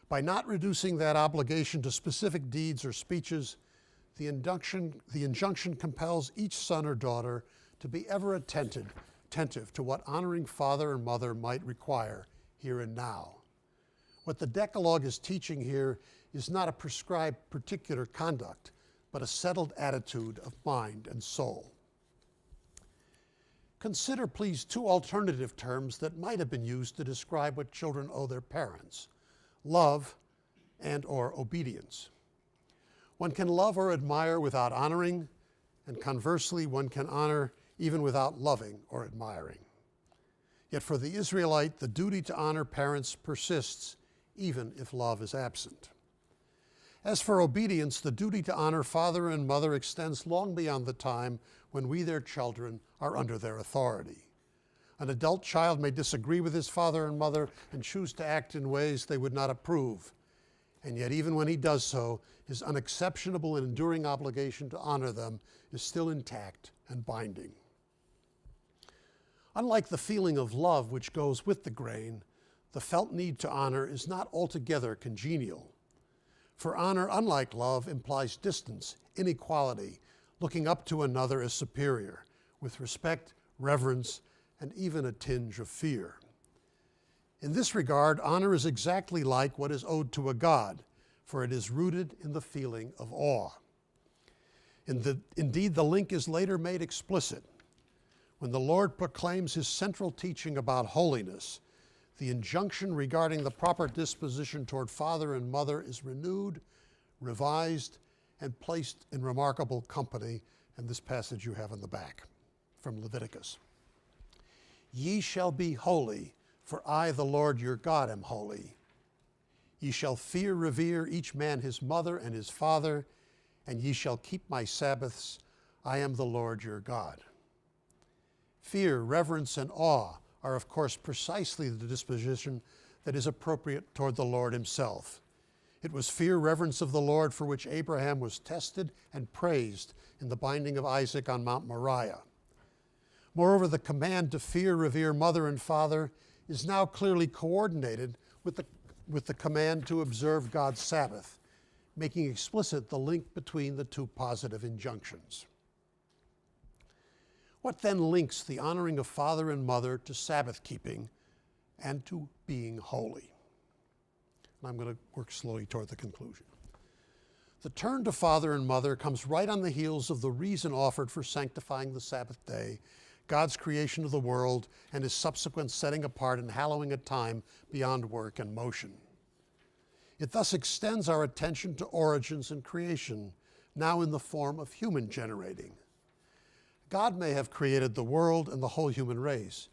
By not reducing that obligation to specific deeds or speeches, the injunction compels each son or daughter to be ever attentive to what honoring father and mother might require here and now. What the Decalogue is teaching here is not a prescribed particular conduct, but a settled attitude of mind and soul. Consider, please, 2 alternative terms that might have been used to describe what children owe their parents: love and or obedience. One can love or admire without honoring, and conversely, one can honor even without loving or admiring. Yet for the Israelite, the duty to honor parents persists, even if love is absent. As for obedience, the duty to honor father and mother extends long beyond the time when we, their children, are under their authority. An adult child may disagree with his father and mother and choose to act in ways they would not approve. And yet, even when he does so, his unexceptionable and enduring obligation to honor them is still intact and binding. Unlike the feeling of love which goes with the grain, the felt need to honor is not altogether congenial. For honor, unlike love, implies distance, inequality, looking up to another as superior, with respect, reverence, and even a tinge of fear. In this regard, honor is exactly like what is owed to a god, for it is rooted in the feeling of awe. Indeed, the link is later made explicit. When the Lord proclaims his central teaching about holiness, the injunction regarding the proper disposition toward father and mother is renewed, revised, and placed in remarkable company, and this passage you have in the back from Leviticus. Ye shall be holy, for I, the Lord your God, am holy. Ye shall fear, revere each man his mother and his father, and ye shall keep my Sabbaths. I am the Lord your God. Fear, reverence, and awe are, of course, precisely the disposition that is appropriate toward the Lord himself. It was fear, reverence of the Lord for which Abraham was tested and praised in the binding of Isaac on Mount Moriah. Moreover, the command to fear, revere mother and father is now clearly coordinated with the command to observe God's Sabbath, making explicit the link between the 2 positive injunctions. What then links the honoring of father and mother to Sabbath keeping and to being holy? And I'm going to work slowly toward the conclusion. The turn to father and mother comes right on the heels of the reason offered for sanctifying the Sabbath day, God's creation of the world, and his subsequent setting apart and hallowing a time beyond work and motion. It thus extends our attention to origins and creation, now in the form of human generating. God may have created the world and the whole human race,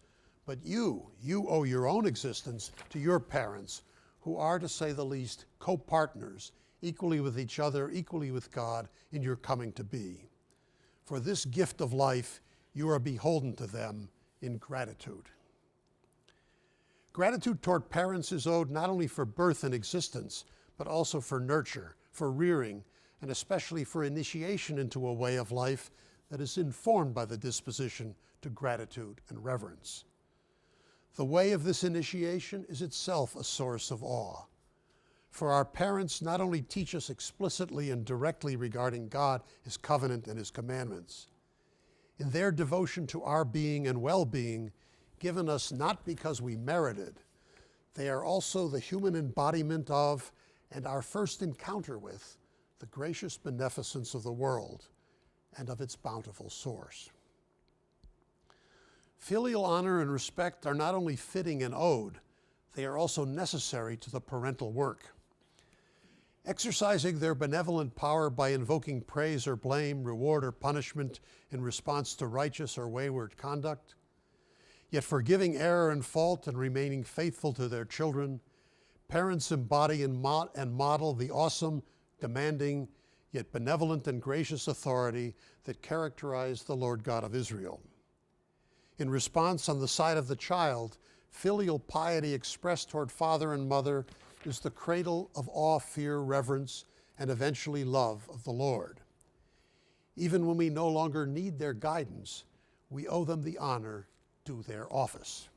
but you owe your own existence to your parents, who are, to say the least, co-partners, equally with each other, equally with God, in your coming to be. For this gift of life, you are beholden to them in gratitude. Gratitude toward parents is owed not only for birth and existence, but also for nurture, for rearing, and especially for initiation into a way of life that is informed by the disposition to gratitude and reverence. The way of this initiation is itself a source of awe. For our parents not only teach us explicitly and directly regarding God, his covenant, and his commandments. In their devotion to our being and well-being, given us not because we merited, they are also the human embodiment of, and our first encounter with, the gracious beneficence of the world and of its bountiful source. Filial honor and respect are not only fitting and owed, they are also necessary to the parental work. exercising their benevolent power by invoking praise or blame, reward or punishment in response to righteous or wayward conduct, yet forgiving error and fault and remaining faithful to their children, parents embody and model the awesome, demanding, yet benevolent and gracious authority that characterized the Lord God of Israel. In response, on the side of the child, filial piety expressed toward father and mother is the cradle of awe, fear, reverence, and eventually love of the Lord. Even when we no longer need their guidance, we owe them the honor due their office.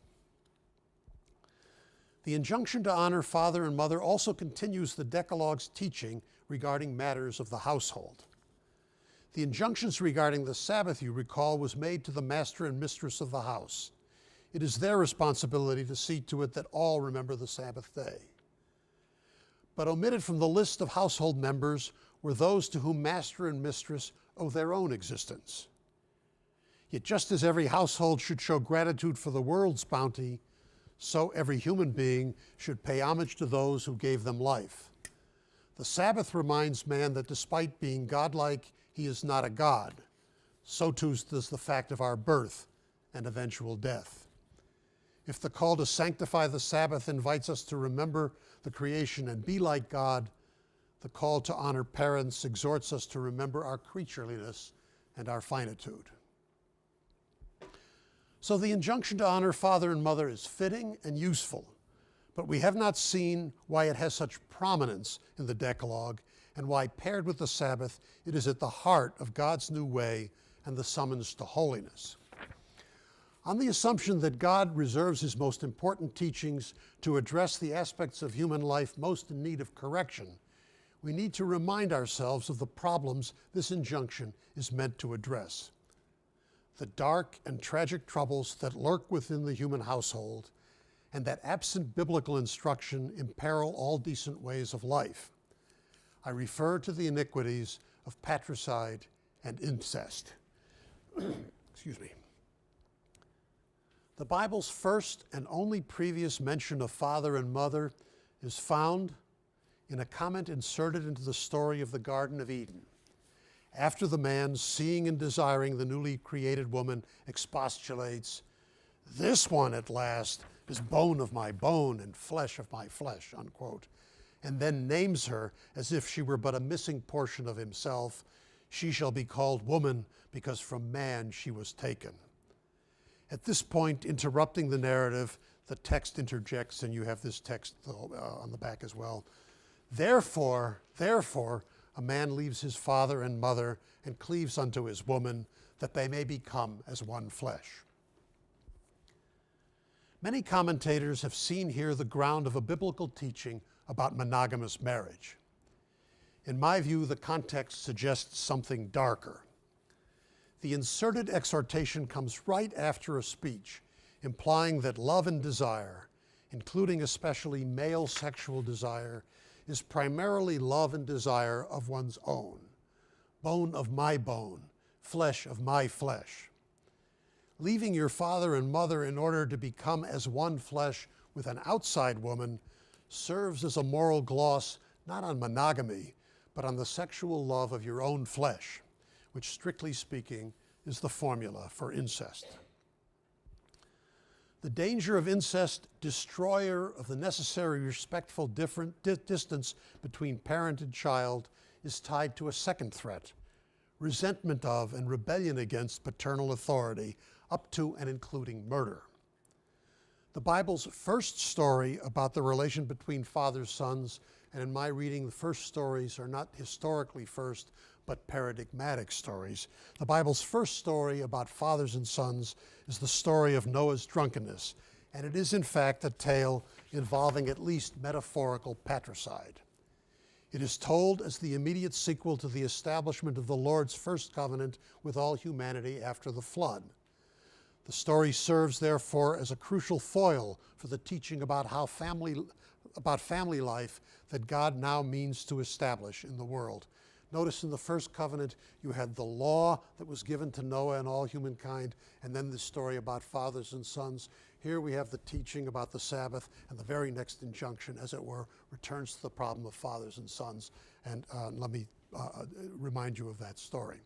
The injunction to honor father and mother also continues the Decalogue's teaching regarding matters of the household. The injunctions regarding the Sabbath, you recall, was made to the master and mistress of the house. It is their responsibility to see to it that all remember the Sabbath day. But omitted from the list of household members were those to whom master and mistress owe their own existence. Yet just as every household should show gratitude for the world's bounty, so every human being should pay homage to those who gave them life. The Sabbath reminds man that despite being godlike, he is not a god. So too does the fact of our birth and eventual death. If the call to sanctify the Sabbath invites us to remember the creation and be like God, the call to honor parents exhorts us to remember our creatureliness and our finitude. So the injunction to honor father and mother is fitting and useful, but we have not seen why it has such prominence in the Decalogue and why, paired with the Sabbath, it is at the heart of God's new way and the summons to holiness. On the assumption that God reserves his most important teachings to address the aspects of human life most in need of correction, we need to remind ourselves of the problems this injunction is meant to address. The dark and tragic troubles that lurk within the human household, and that absent biblical instruction imperil all decent ways of life. I refer to the iniquities of patricide and incest. Excuse me. The Bible's first and only previous mention of father and mother is found in a comment inserted into the story of the Garden of Eden. After the man, seeing and desiring the newly created woman, expostulates, "This one at last is bone of my bone and flesh of my flesh," unquote, and then names her as if she were but a missing portion of himself. "She shall be called woman because from man she was taken." At this point, interrupting the narrative, the text interjects, and you have this text on the back as well. Therefore, a man leaves his father and mother and cleaves unto his woman, that they may become as one flesh. Many commentators have seen here the ground of a biblical teaching about monogamous marriage. In my view, the context suggests something darker. The inserted exhortation comes right after a speech implying that love and desire, including especially male sexual desire, is primarily love and desire of one's own. Bone of my bone, flesh of my flesh. Leaving your father and mother in order to become as one flesh with an outside woman serves as a moral gloss not on monogamy, but on the sexual love of your own flesh, which strictly speaking is the formula for incest. The danger of incest, destroyer of the necessary respectful distance between parent and child, is tied to a second threat, resentment of and rebellion against paternal authority, up to and including murder. The Bible's first story about the relation between fathers, sons, and in my reading, the first stories are not historically first, but paradigmatic stories. The Bible's first story about fathers and sons is the story of Noah's drunkenness, and it is in fact a tale involving at least metaphorical patricide. It is told as the immediate sequel to the establishment of the Lord's first covenant with all humanity after the flood. The story serves, therefore, as a crucial foil for the teaching about family life that God now means to establish in the world. Notice in the first covenant, you had the law that was given to Noah and all humankind, and then the story about fathers and sons. Here we have the teaching about the Sabbath, and the very next injunction, as it were, returns to the problem of fathers and sons. And let me remind you of that story.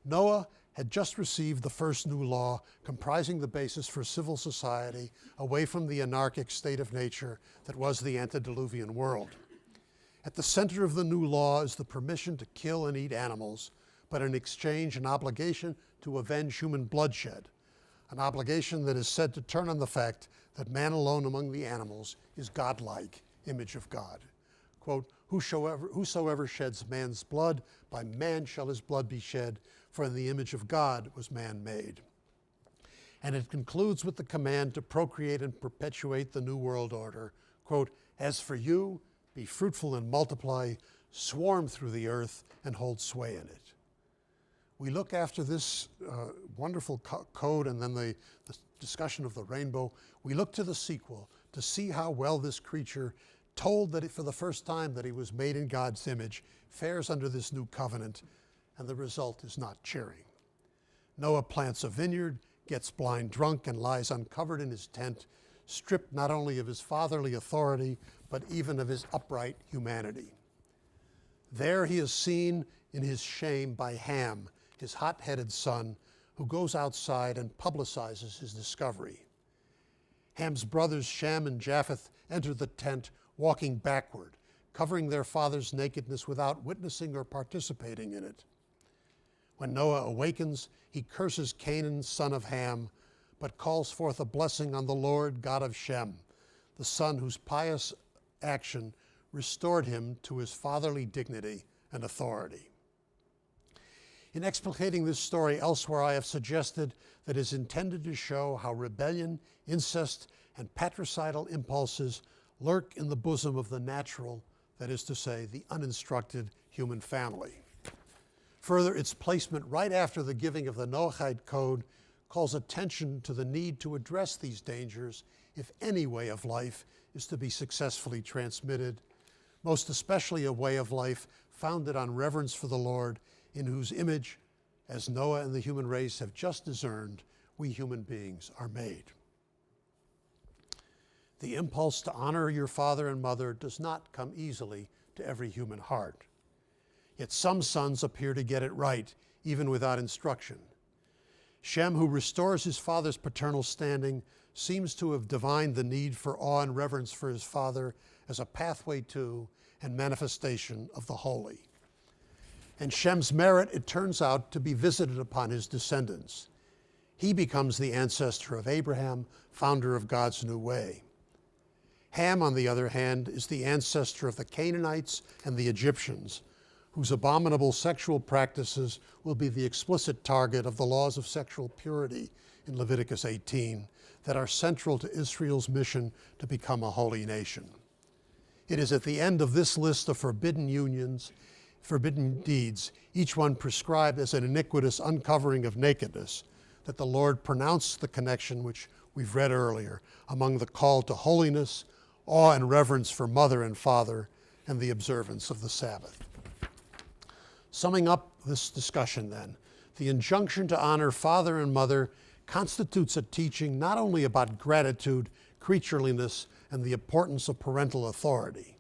Noah had just received the first new law comprising the basis for civil society away from the anarchic state of nature that was the antediluvian world. At the center of the new law is the permission to kill and eat animals, but in exchange an obligation to avenge human bloodshed, an obligation that is said to turn on the fact that man alone among the animals is godlike, image of God. Quote, whosoever sheds man's blood, by man shall his blood be shed, for in the image of God was man made. And it concludes with the command to procreate and perpetuate the new world order. Quote, as for you, be fruitful and multiply, swarm through the earth and hold sway in it. We look after this wonderful code and then the discussion of the rainbow. We look to the sequel to see how well this creature, told that for the first time that he was made in God's image, fares under this new covenant, and the result is not cheering. Noah plants a vineyard, gets blind drunk, and lies uncovered in his tent, stripped not only of his fatherly authority, but even of his upright humanity. There he is seen in his shame by Ham, his hot-headed son, who goes outside and publicizes his discovery. Ham's brothers Shem and Japheth enter the tent walking backward, covering their father's nakedness without witnessing or participating in it. When Noah awakens, he curses Canaan, son of Ham, but calls forth a blessing on the Lord, God of Shem, the son whose pious action restored him to his fatherly dignity and authority. In explicating this story elsewhere, I have suggested that it is intended to show how rebellion, incest, and patricidal impulses lurk in the bosom of the natural, that is to say, the uninstructed human family. Further, its placement right after the giving of the Noahide Code calls attention to the need to address these dangers if any way of life is to be successfully transmitted, most especially a way of life founded on reverence for the Lord, in whose image, as Noah and the human race have just discerned, we human beings are made. The impulse to honor your father and mother does not come easily to every human heart. Yet some sons appear to get it right, even without instruction. Shem, who restores his father's paternal standing, seems to have divined the need for awe and reverence for his father as a pathway to and manifestation of the holy. And Shem's merit, it turns out, to be visited upon his descendants. He becomes the ancestor of Abraham, founder of God's new way. Ham, on the other hand, is the ancestor of the Canaanites and the Egyptians, whose abominable sexual practices will be the explicit target of the laws of sexual purity in Leviticus 18 that are central to Israel's mission to become a holy nation. It is at the end of this list of forbidden unions, forbidden deeds, each one prescribed as an iniquitous uncovering of nakedness, that the Lord pronounced the connection which we've read earlier among the call to holiness, awe and reverence for mother and father, and the observance of the Sabbath. Summing up this discussion then, the injunction to honor father and mother constitutes a teaching not only about gratitude, creatureliness, and the importance of parental authority.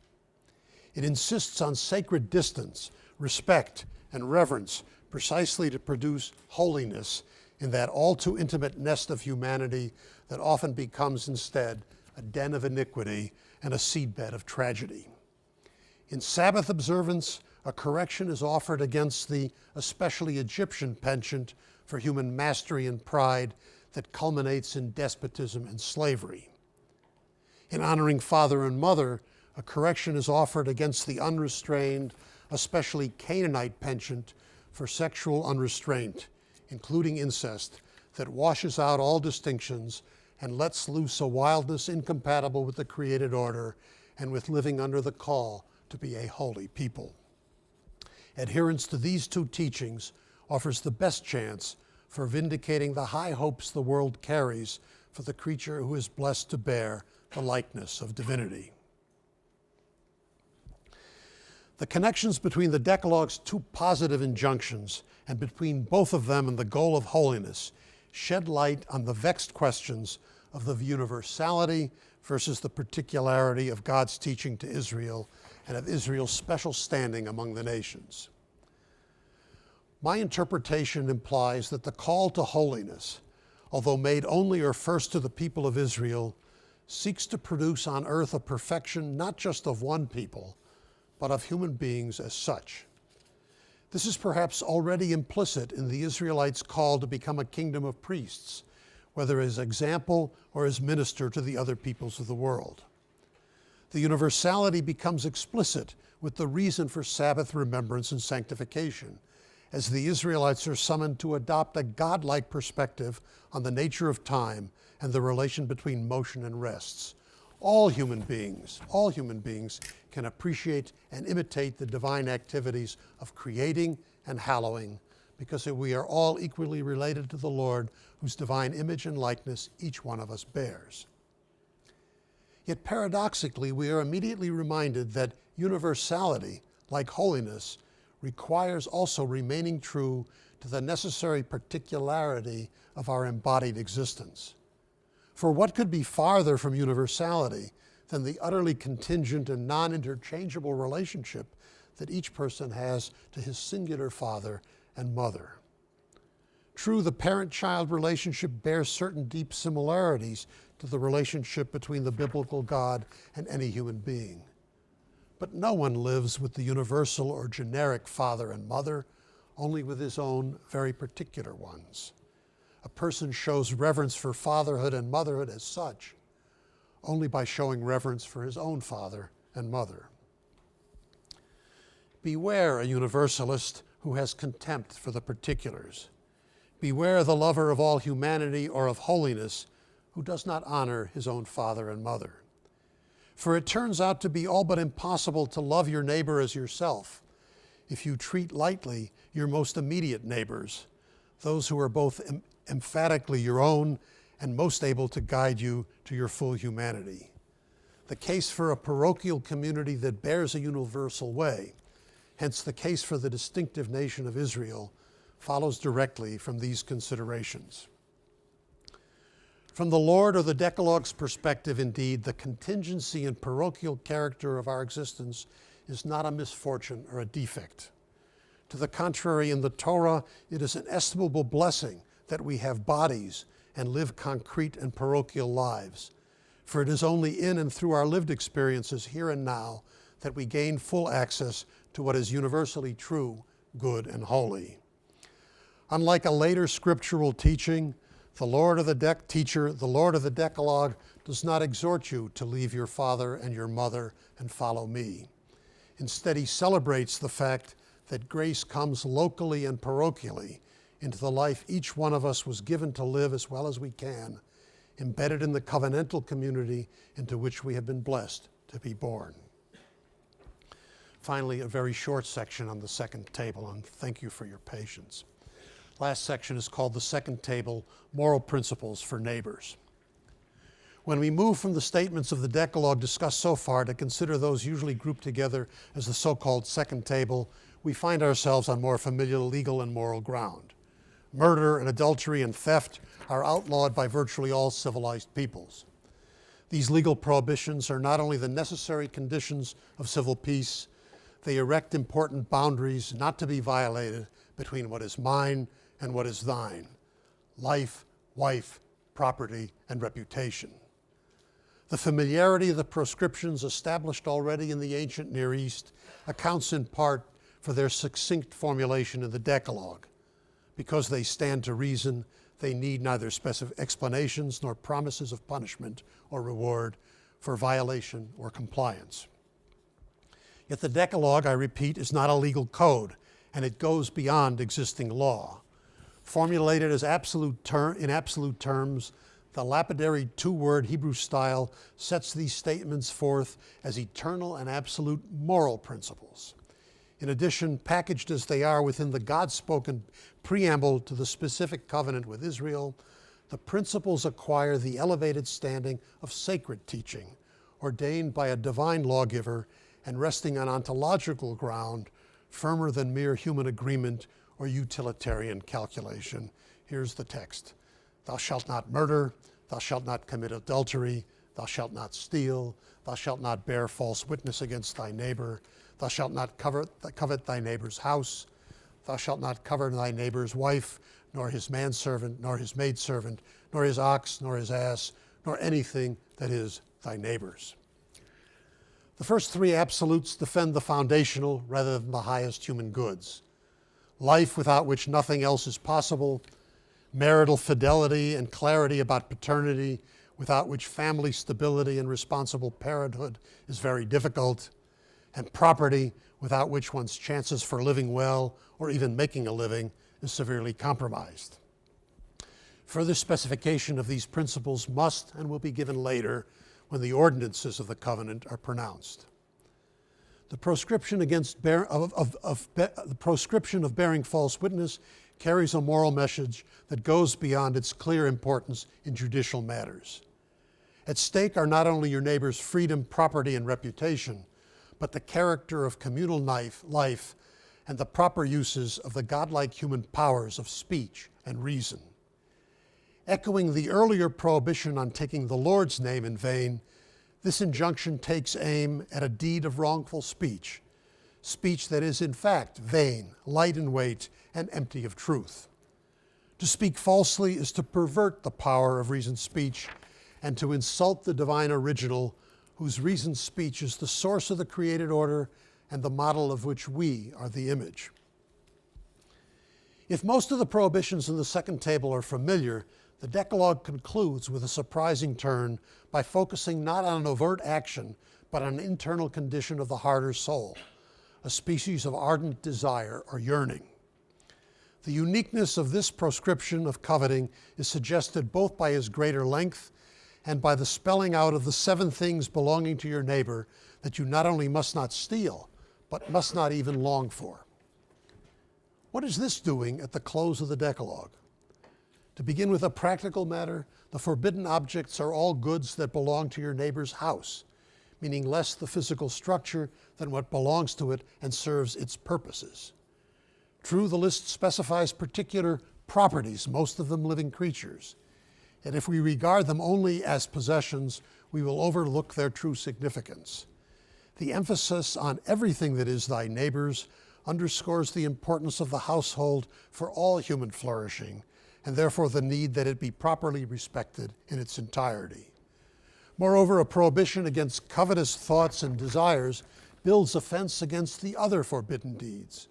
It insists on sacred distance, respect, and reverence precisely to produce holiness in that all too intimate nest of humanity that often becomes instead a den of iniquity and a seedbed of tragedy. In Sabbath observance, a correction is offered against the especially Egyptian penchant for human mastery and pride that culminates in despotism and slavery. In honoring father and mother, a correction is offered against the unrestrained, especially Canaanite penchant for sexual unrestraint, including incest, that washes out all distinctions and lets loose a wildness incompatible with the created order and with living under the call to be a holy people. Adherence to these two teachings offers the best chance for vindicating the high hopes the world carries for the creature who is blessed to bear the likeness of divinity. The connections between the Decalogue's two positive injunctions and between both of them and the goal of holiness shed light on the vexed questions of the universality versus the particularity of God's teaching to Israel and of Israel's special standing among the nations. My interpretation implies that the call to holiness, although made only or first to the people of Israel, seeks to produce on earth a perfection not just of one people, but of human beings as such. This is perhaps already implicit in the Israelites' call to become a kingdom of priests, whether as example or as minister to the other peoples of the world. The universality becomes explicit with the reason for Sabbath remembrance and sanctification, as the Israelites are summoned to adopt a godlike perspective on the nature of time and the relation between motion and rests. All human beings can appreciate and imitate the divine activities of creating and hallowing, because we are all equally related to the Lord, whose divine image and likeness each one of us bears. Yet paradoxically, we are immediately reminded that universality, like holiness, requires also remaining true to the necessary particularity of our embodied existence. For what could be farther from universality than the utterly contingent and non-interchangeable relationship that each person has to his singular father and mother? True, the parent-child relationship bears certain deep similarities to the relationship between the biblical God and any human being. But no one lives with the universal or generic father and mother, only with his own very particular ones. A person shows reverence for fatherhood and motherhood as such only by showing reverence for his own father and mother. Beware a universalist who has contempt for the particulars. Beware the lover of all humanity or of holiness who does not honor his own father and mother. For it turns out to be all but impossible to love your neighbor as yourself if you treat lightly your most immediate neighbors, those who are both emphatically your own and most able to guide you to your full humanity. The case for a parochial community that bears a universal way, hence the case for the distinctive nation of Israel, follows directly from these considerations. From the Lord or the Decalogue's perspective, indeed, the contingency and parochial character of our existence is not a misfortune or a defect. To the contrary, in the Torah, it is an estimable blessing that we have bodies and live concrete and parochial lives. For it is only in and through our lived experiences here and now that we gain full access to what is universally true, good, and holy. Unlike a later scriptural teaching, the Lord of the Decalogue does not exhort you to leave your father and your mother and follow me. Instead, he celebrates the fact that grace comes locally and parochially into the life each one of us was given to live as well as we can, embedded in the covenantal community into which we have been blessed to be born. Finally, a very short section on the second table, and thank you for your patience. Last section is called the second table, Moral Principles for Neighbors. When we move from the statements of the Decalogue discussed so far to consider those usually grouped together as the so-called second table, we find ourselves on more familiar legal and moral ground. Murder and adultery and theft are outlawed by virtually all civilized peoples. These legal prohibitions are not only the necessary conditions of civil peace, they erect important boundaries not to be violated between what is mine and what is thine: life, wife, property, and reputation. The familiarity of the proscriptions established already in the ancient Near East accounts in part for their succinct formulation in the Decalogue. Because they stand to reason, they need neither specific explanations nor promises of punishment or reward for violation or compliance. Yet the Decalogue, I repeat, is not a legal code, and it goes beyond existing law. Formulated as in absolute terms, the lapidary two-word Hebrew style sets these statements forth as eternal and absolute moral principles. In addition, packaged as they are within the God-spoken preamble to the specific covenant with Israel, the principles acquire the elevated standing of sacred teaching, ordained by a divine lawgiver and resting on ontological ground, firmer than mere human agreement or utilitarian calculation. Here's the text. Thou shalt not murder, thou shalt not commit adultery, thou shalt not steal, thou shalt not bear false witness against thy neighbor, thou shalt not covet thy neighbor's house, thou shalt not covet thy neighbor's wife, nor his manservant, nor his maidservant, nor his ox, nor his ass, nor anything that is thy neighbor's. The first three absolutes defend the foundational rather than the highest human goods. Life without which nothing else is possible, marital fidelity and clarity about paternity, without which family stability and responsible parenthood is very difficult, and property, without which one's chances for living well or even making a living is severely compromised. Further specification of these principles must and will be given later when the ordinances of the covenant are pronounced. The proscription of bearing false witness carries a moral message that goes beyond its clear importance in judicial matters. At stake are not only your neighbor's freedom, property, and reputation, but the character of communal life and the proper uses of the godlike human powers of speech and reason. Echoing the earlier prohibition on taking the Lord's name in vain, this injunction takes aim at a deed of wrongful speech, speech that is in fact vain, light in weight, and empty of truth. To speak falsely is to pervert the power of reasoned speech and to insult the divine original, whose reasoned speech is the source of the created order and the model of which we are the image. If most of the prohibitions in the second table are familiar, the Decalogue concludes with a surprising turn by focusing not on an overt action, but on an internal condition of the heart or soul, a species of ardent desire or yearning. The uniqueness of this proscription of coveting is suggested both by his greater length and by the spelling out of the 7 things belonging to your neighbor that you not only must not steal, but must not even long for. What is this doing at the close of the Decalogue? To begin with a practical matter, the forbidden objects are all goods that belong to your neighbor's house, meaning less the physical structure than what belongs to it and serves its purposes. True, the list specifies particular properties, most of them living creatures. And if we regard them only as possessions, we will overlook their true significance. The emphasis on everything that is thy neighbor's underscores the importance of the household for all human flourishing, and therefore the need that it be properly respected in its entirety. Moreover, a prohibition against covetous thoughts and desires builds offense against the other forbidden deeds.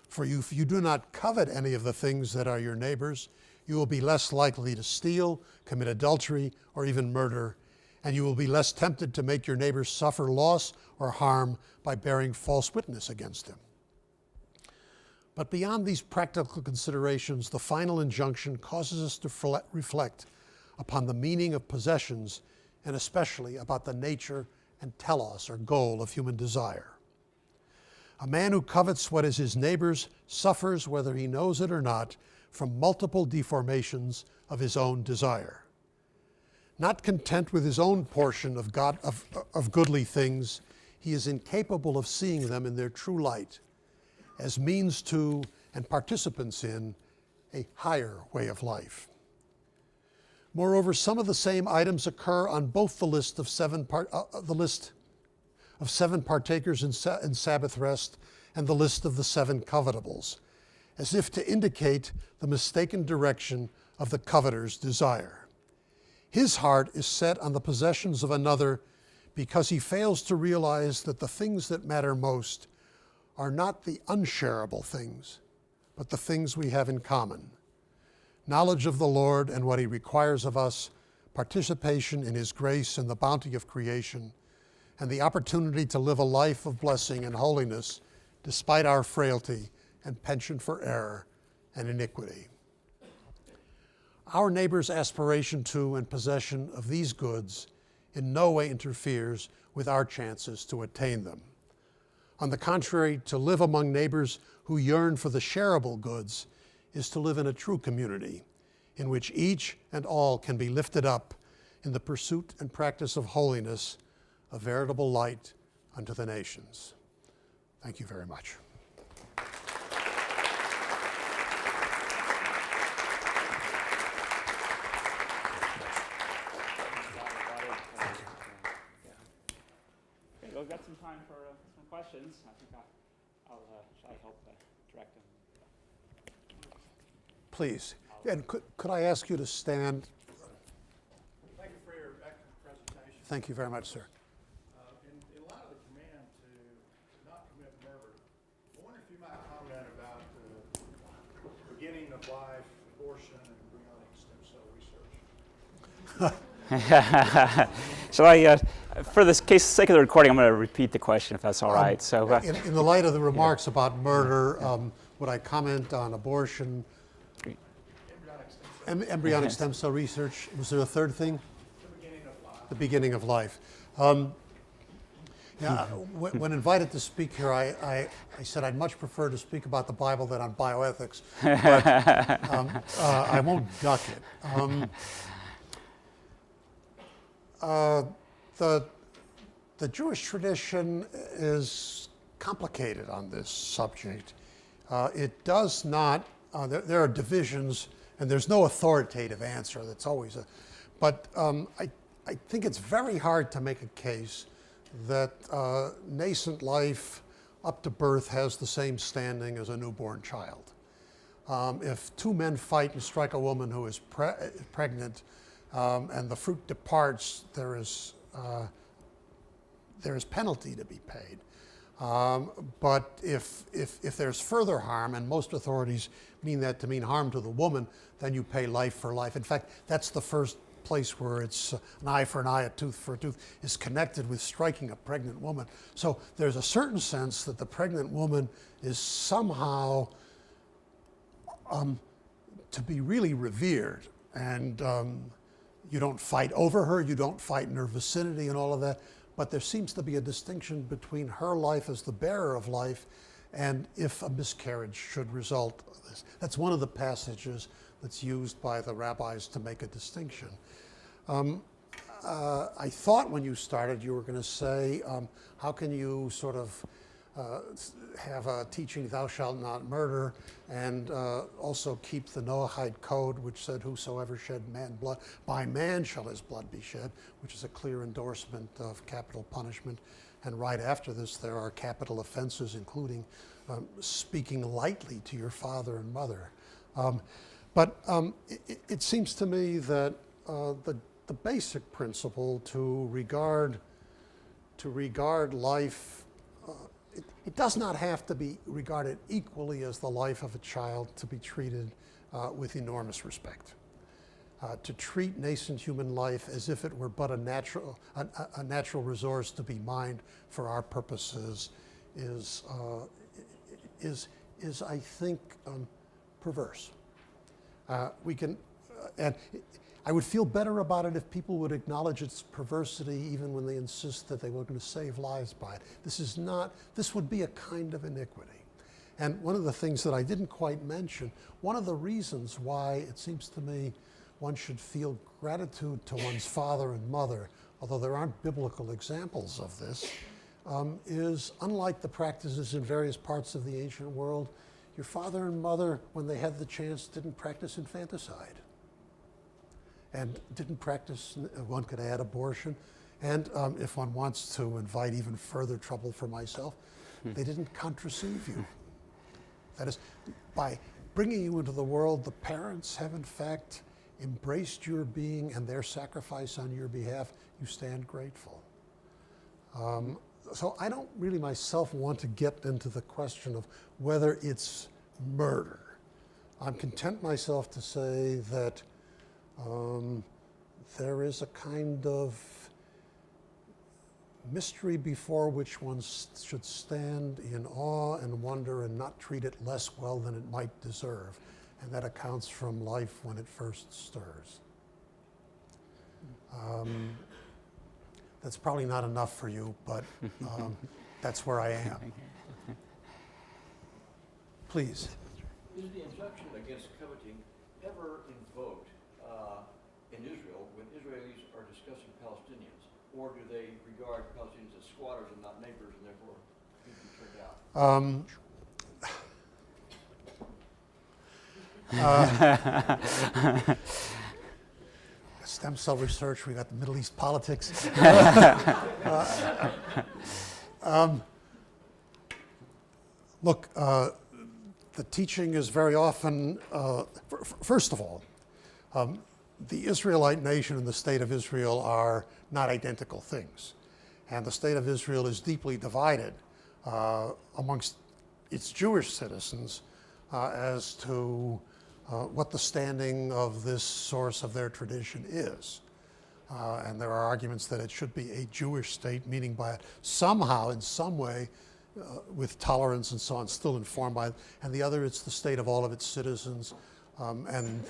For if you do not covet any of the things that are your neighbor's, you will be less likely to steal, commit adultery, or even murder, and you will be less tempted to make your neighbor suffer loss or harm by bearing false witness against him. But beyond these practical considerations, the final injunction causes us to reflect upon the meaning of possessions and especially about the nature and telos, or goal, of human desire. A man who covets what is his neighbor's suffers, whether he knows it or not, from multiple deformations of his own desire. Not content with his own portion of goodly things, he is incapable of seeing them in their true light, as means to and participants in a higher way of life. Moreover, some of the same items occur on both the list of 7 partakers in Sabbath rest and the list of the 7 covetables, as if to indicate the mistaken direction of the coveter's desire. His heart is set on the possessions of another because he fails to realize that the things that matter most are not the unshareable things, but the things we have in common. Knowledge of the Lord and what he requires of us, participation in his grace and the bounty of creation, and the opportunity to live a life of blessing and holiness despite our frailty and penchant for error and iniquity. Our neighbor's aspiration to and possession of these goods in no way interferes with our chances to attain them. On the contrary, to live among neighbors who yearn for the shareable goods is to live in a true community in which each and all can be lifted up in the pursuit and practice of holiness, a veritable light unto the nations. Thank you very much. some time for some questions. I think shall I help direct them? Please. And could I ask you to stand? Thank you for your excellent presentation. Thank you very much, sir. In light of the command to not commit murder, I wonder if you might comment about the beginning of life, abortion, and embryonic stem cell research. Shall I, for this sake of the recording, I'm going to repeat the question, if that's all right. So, In the light of the remarks about murder, would I comment on abortion, embryonic stem cell research? Was there a third thing? The beginning of life. When invited to speak here, I said I'd much prefer to speak about the Bible than on bioethics, but I won't duck it. The Jewish tradition is complicated on this subject. It does not, there are divisions, and there's no authoritative answer. That's always but I think it's very hard to make a case that nascent life up to birth has the same standing as a newborn child. If two men fight and strike a woman who is pregnant, and the fruit departs, there is penalty to be paid. But if there's further harm, and most authorities mean that to mean harm to the woman, then you pay life for life. In fact, that's the first place where it's an eye for an eye, a tooth for a tooth, is connected with striking a pregnant woman. So there's a certain sense that the pregnant woman is somehow to be really revered, and you don't fight over her, you don't fight in her vicinity and all of that, but there seems to be a distinction between her life as the bearer of life and if a miscarriage should result. That's one of the passages that's used by the rabbis to make a distinction. I thought when you started you were going to say, how can you sort of have a teaching, thou shalt not murder, and also keep the Noahide code, which said, whosoever shed man blood, by man shall his blood be shed, which is a clear endorsement of capital punishment. And right after this, there are capital offenses, including speaking lightly to your father and mother. But it seems to me that the basic principle to regard life, it does not have to be regarded equally as the life of a child to be treated with enormous respect. To treat nascent human life as if it were but a natural resource to be mined for our purposes is I think, perverse. We can, and I would feel better about it if people would acknowledge its perversity even when they insist that they were going to save lives by it. This would be a kind of iniquity. And one of the things that I didn't quite mention, one of the reasons why it seems to me one should feel gratitude to one's father and mother, although there aren't biblical examples of this, is unlike the practices in various parts of the ancient world, your father and mother, when they had the chance, didn't practice infanticide. And didn't practice, one could add, abortion. And if one wants to invite even further trouble for myself, they didn't contraceive you. That is, by bringing you into the world, the parents have in fact embraced your being and their sacrifice on your behalf. You stand grateful. So I don't really myself want to get into the question of whether it's murder. I'm content myself to say that there is a kind of mystery before which one should stand in awe and wonder and not treat it less well than it might deserve. And that accounts from life when it first stirs. That's probably not enough for you, but that's where I am. Please. Is the injunction against coveting ever invoked in Israel when Israelis are discussing Palestinians? Or do they regard Palestinians as squatters and not neighbors and therefore need to be turned out? Stem cell research, we got the Middle East politics. Look, the teaching is very often, first of all, the Israelite nation and the state of Israel are not identical things. And the state of Israel is deeply divided amongst its Jewish citizens as to what the standing of this source of their tradition is. And there are arguments that it should be a Jewish state, meaning by it somehow, in some way, with tolerance and so on, still informed by it. And the other, it's the state of all of its citizens. And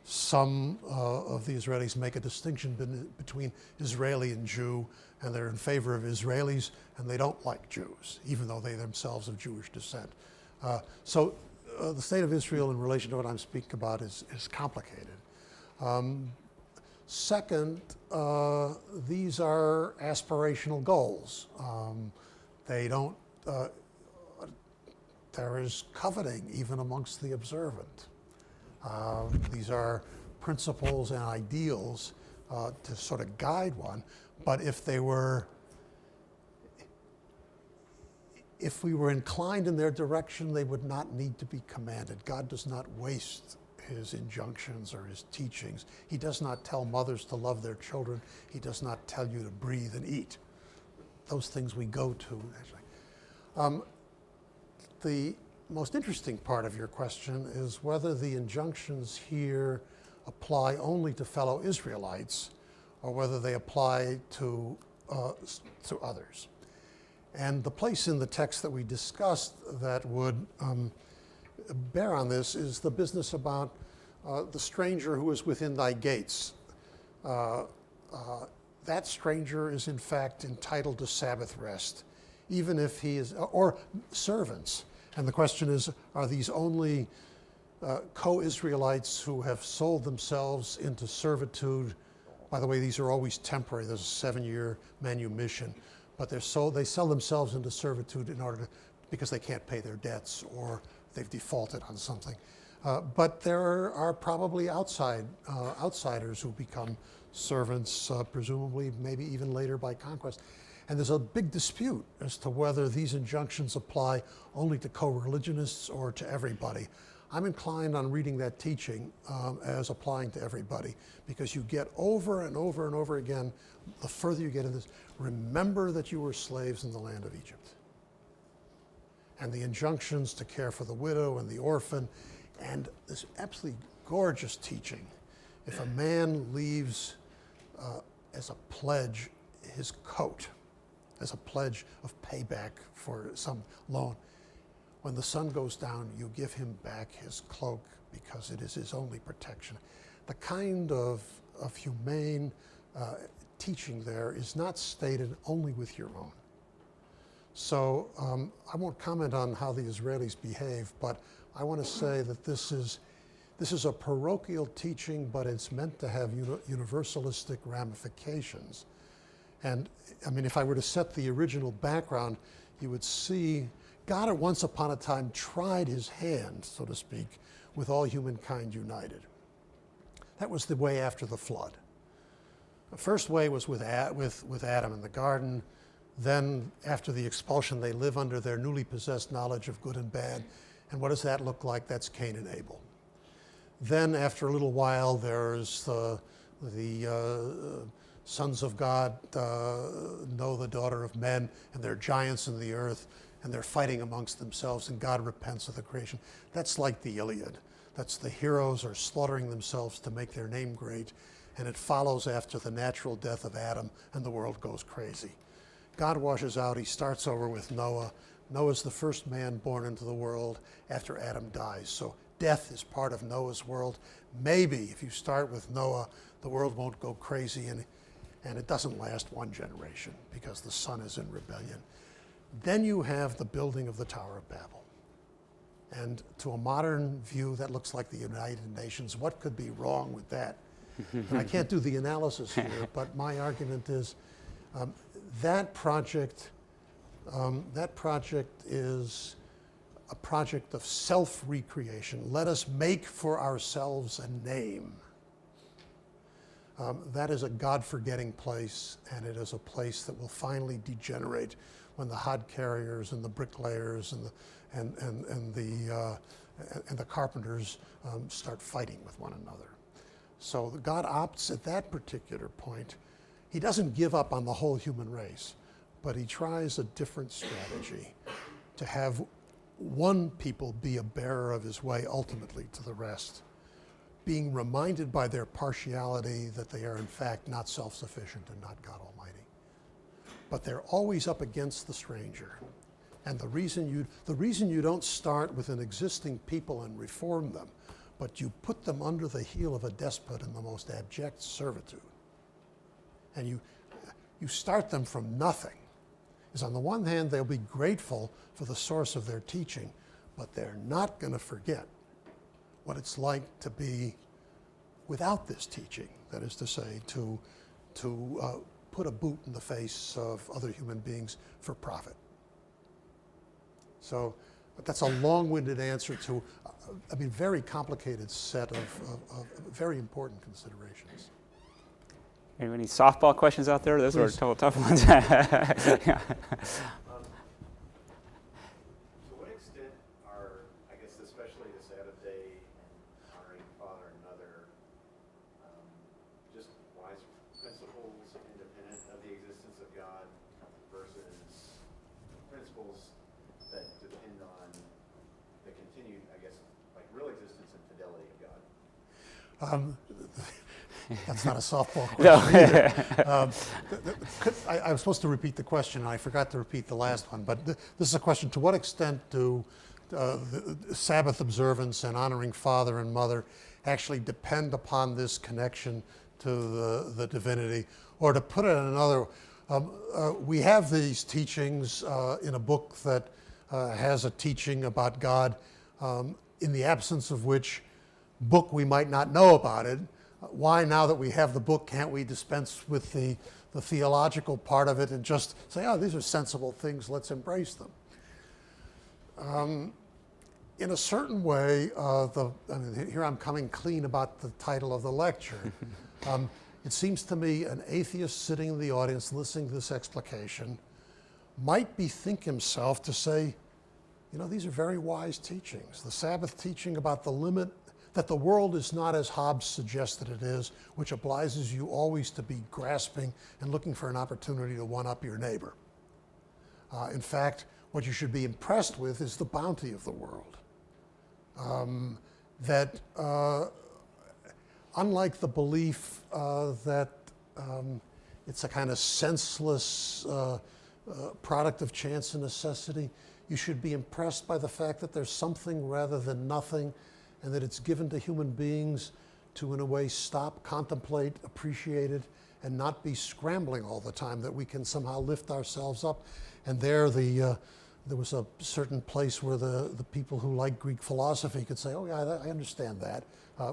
some of the Israelis make a distinction between Israeli and Jew, and they're in favor of Israelis, and they don't like Jews, even though they themselves of Jewish descent. So the state of Israel in relation to what I'm speaking about is complicated. Second, these are aspirational goals. They don't, there is coveting even amongst the observant. These are principles and ideals to sort of guide one, but if we were inclined in their direction, they would not need to be commanded. God does not waste his injunctions or his teachings. He does not tell mothers to love their children. He does not tell you to breathe and eat. Those things we go to, actually. The most interesting part of your question is whether the injunctions here apply only to fellow Israelites or whether they apply to others. And the place in the text that we discussed that would bear on this is the business about the stranger who is within thy gates. That stranger is in fact entitled to Sabbath rest, even if he is, or servants. And the question is, are these only co-Israelites who have sold themselves into servitude? By the way, these are always temporary. There's a 7-year manumission. But they sell themselves into servitude because they can't pay their debts or they've defaulted on something. But there are probably outsiders who become servants, presumably maybe even later by conquest. And there's a big dispute as to whether these injunctions apply only to co-religionists or to everybody. I'm inclined on reading that teaching as applying to everybody, because you get over and over and over again, the further you get in this, remember that you were slaves in the land of Egypt. And the injunctions to care for the widow and the orphan, and this absolutely gorgeous teaching. If a man leaves as a pledge his coat, as a pledge of payback for some loan, when the sun goes down, you give him back his cloak because it is his only protection. The kind of humane teaching there is not stated only with your own. So I won't comment on how the Israelis behave, but I want to say that this is a parochial teaching, but it's meant to have universalistic ramifications. And I mean, if I were to set the original background, you would see God at once upon a time tried his hand, so to speak, with all humankind united. That was the way after the flood. The first way was with Adam in the garden. Then after the expulsion, they live under their newly possessed knowledge of good and bad. And what does that look like? That's Cain and Abel. Then after a little while, there's the sons of God know the daughter of men, and they're giants in the earth, and they're fighting amongst themselves, and God repents of the creation. That's like the Iliad. That's the heroes are slaughtering themselves to make their name great, and it follows after the natural death of Adam, and the world goes crazy. God washes out. He starts over with Noah. Noah's the first man born into the world after Adam dies. So death is part of Noah's world. Maybe if you start with Noah, the world won't go crazy, and it doesn't last one generation because the sun is in rebellion. Then you have the building of the Tower of Babel. And to a modern view, that looks like the United Nations. What could be wrong with that? And I can't do the analysis here, but my argument is that project is a project of self-recreation. Let us make for ourselves a name. That is a God-forgetting place, and it is a place that will finally degenerate when the hod carriers and the bricklayers and the carpenters start fighting with one another. So God opts at that particular point. He doesn't give up on the whole human race, but he tries a different strategy to have one people be a bearer of his way ultimately to the rest, being reminded by their partiality that they are in fact not self-sufficient and not God Almighty. But they're always up against the stranger. And the reason you don't start with an existing people and reform them, but you put them under the heel of a despot in the most abject servitude, and you start them from nothing, is on the one hand, they'll be grateful for the source of their teaching, but they're not going to forget what it's like to be without this teaching. That is to say, to put a boot in the face of other human beings for profit. So that's a long-winded answer to a very complicated set of very important considerations. Any softball questions out there? Those Please. were tough ones. Yeah. To what extent are, I guess especially the Sabbath day and honoring father and mother, just wise principles independent of the existence of God versus principles that depend on the continued, I guess, like real existence and fidelity of God? That's not a softball question either. I was supposed to repeat the question, and I forgot to repeat the last one. But this is a question: to what extent do the Sabbath observance and honoring father and mother actually depend upon this connection to the divinity? Or to put it in another, we have these teachings in a book that has a teaching about God, in the absence of which book we might not know about it. Why, now that we have the book, can't we dispense with the theological part of it and just say, oh, these are sensible things, let's embrace them? In a certain way, here I'm coming clean about the title of the lecture. It seems to me an atheist sitting in the audience listening to this explication might bethink himself to say, these are very wise teachings. The Sabbath teaching about the limit, that the world is not as Hobbes suggested it is, which obliges you always to be grasping and looking for an opportunity to one-up your neighbor. In fact, what you should be impressed with is the bounty of the world. That unlike the belief that it's a kind of senseless product of chance and necessity, you should be impressed by the fact that there's something rather than nothing, and that it's given to human beings to, in a way, stop, contemplate, appreciate it, and not be scrambling all the time, that we can somehow lift ourselves up. And there was a certain place where the people who like Greek philosophy could say, oh yeah, I understand that,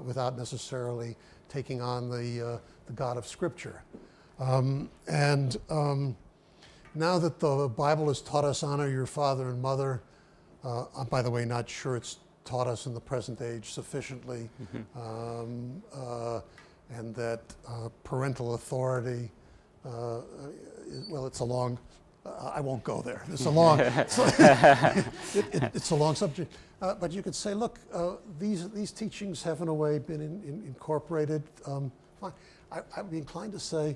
without necessarily taking on the God of Scripture. Now that the Bible has taught us honor your father and mother, I'm, by the way, not sure it's taught us in the present age sufficiently, and that parental authority, it's a long, I won't go there. It's a long, it's a long subject. But you could say, look, these teachings have in a way been incorporated. Fine. I'd be inclined to say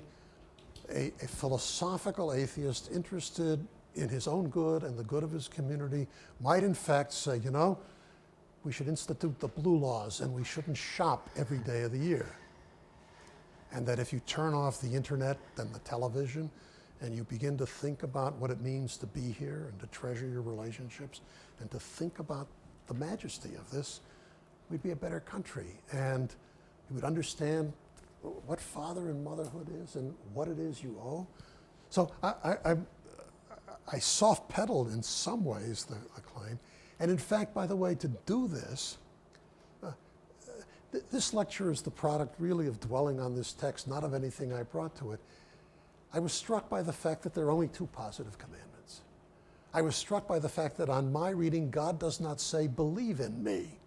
a philosophical atheist interested in his own good and the good of his community might in fact say, we should institute the blue laws and we shouldn't shop every day of the year. And that if you turn off the internet and the television and you begin to think about what it means to be here and to treasure your relationships and to think about the majesty of this, we'd be a better country. And you would understand what father and motherhood is and what it is you owe. So I soft pedaled in some ways the claim. And in fact, by the way, to do this, this lecture is the product really of dwelling on this text, not of anything I brought to it. I was struck by the fact that there are only 2 positive commandments. I was struck by the fact that on my reading, God does not say, believe in me.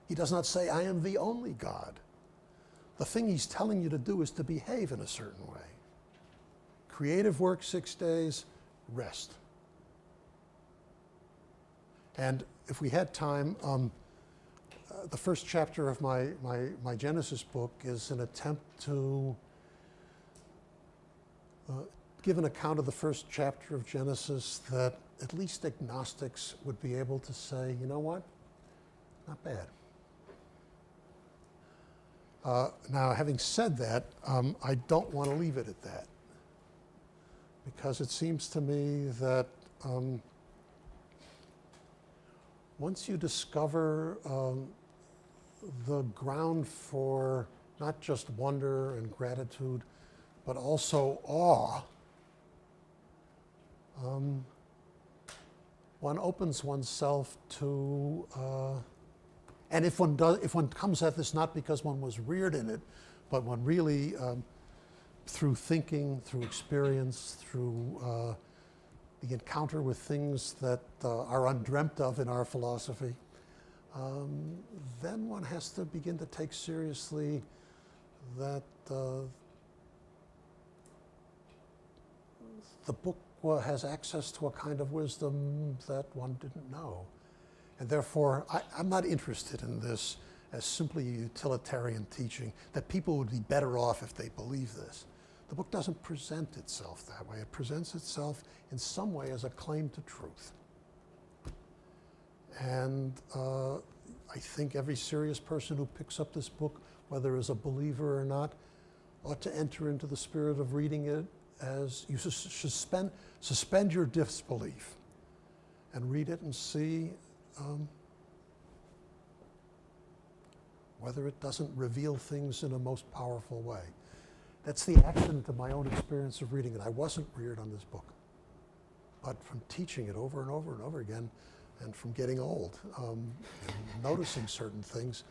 He does not say, I am the only God. the thing he's telling you to do is to behave in a certain way. Creative work 6 days, rest. And if we had time, the first chapter of my Genesis book is an attempt to give an account of the first chapter of Genesis that at least agnostics would be able to say, you know what, not bad. Now, having said that, I don't want to leave it at that, because it seems to me that once you discover the ground for not just wonder and gratitude, but also awe, one opens oneself to, and if one comes at this not because one was reared in it, but one really, through thinking, through experience, through the encounter with things that are undreamt of in our philosophy, then one has to begin to take seriously that the book has access to a kind of wisdom that one didn't know. And therefore, I'm not interested in this as simply a utilitarian teaching, that people would be better off if they believe this. The book doesn't present itself that way. It presents itself in some way as a claim to truth. And I think every serious person who picks up this book, whether as a believer or not, ought to enter into the spirit of reading it as you suspend your disbelief and read it and see whether it doesn't reveal things in a most powerful way. That's the accident of my own experience of reading it. I wasn't reared on this book, but from teaching it over and over and over again, and from getting old, and noticing certain things,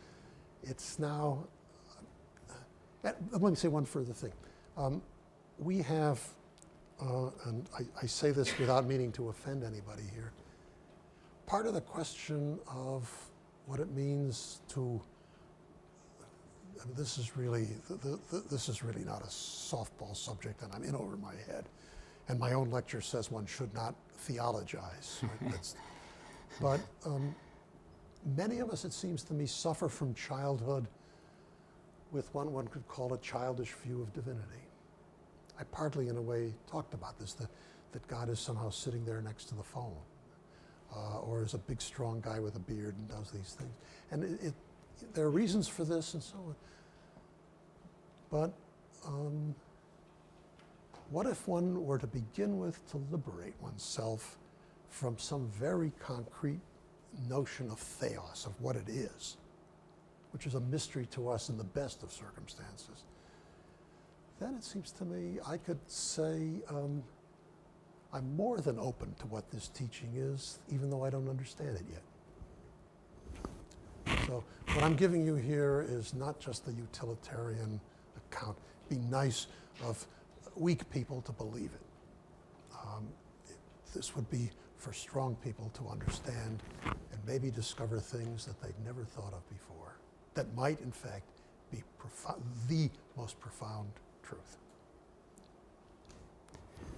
it's now, let me say one further thing. We have, and I say this without meaning to offend anybody here, part of the question of what it means to, I mean, this is really not a softball subject, and I'm in over my head. And my own lecture says one should not theologize. Right? But many of us, it seems to me, suffer from childhood with what one could call a childish view of divinity. I partly, in a way, talked about this, that God is somehow sitting there next to the phone, or is a big, strong guy with a beard and does these things. And there are reasons for this and so on. But what if one were to begin with to liberate oneself from some very concrete notion of theos, of what it is, which is a mystery to us in the best of circumstances? Then it seems to me I could say I'm more than open to what this teaching is, even though I don't understand it yet. So what I'm giving you here is not just the utilitarian account. It'd be nice of weak people to believe it. This would be for strong people to understand and maybe discover things that they'd never thought of before, that might in fact be the most profound truth.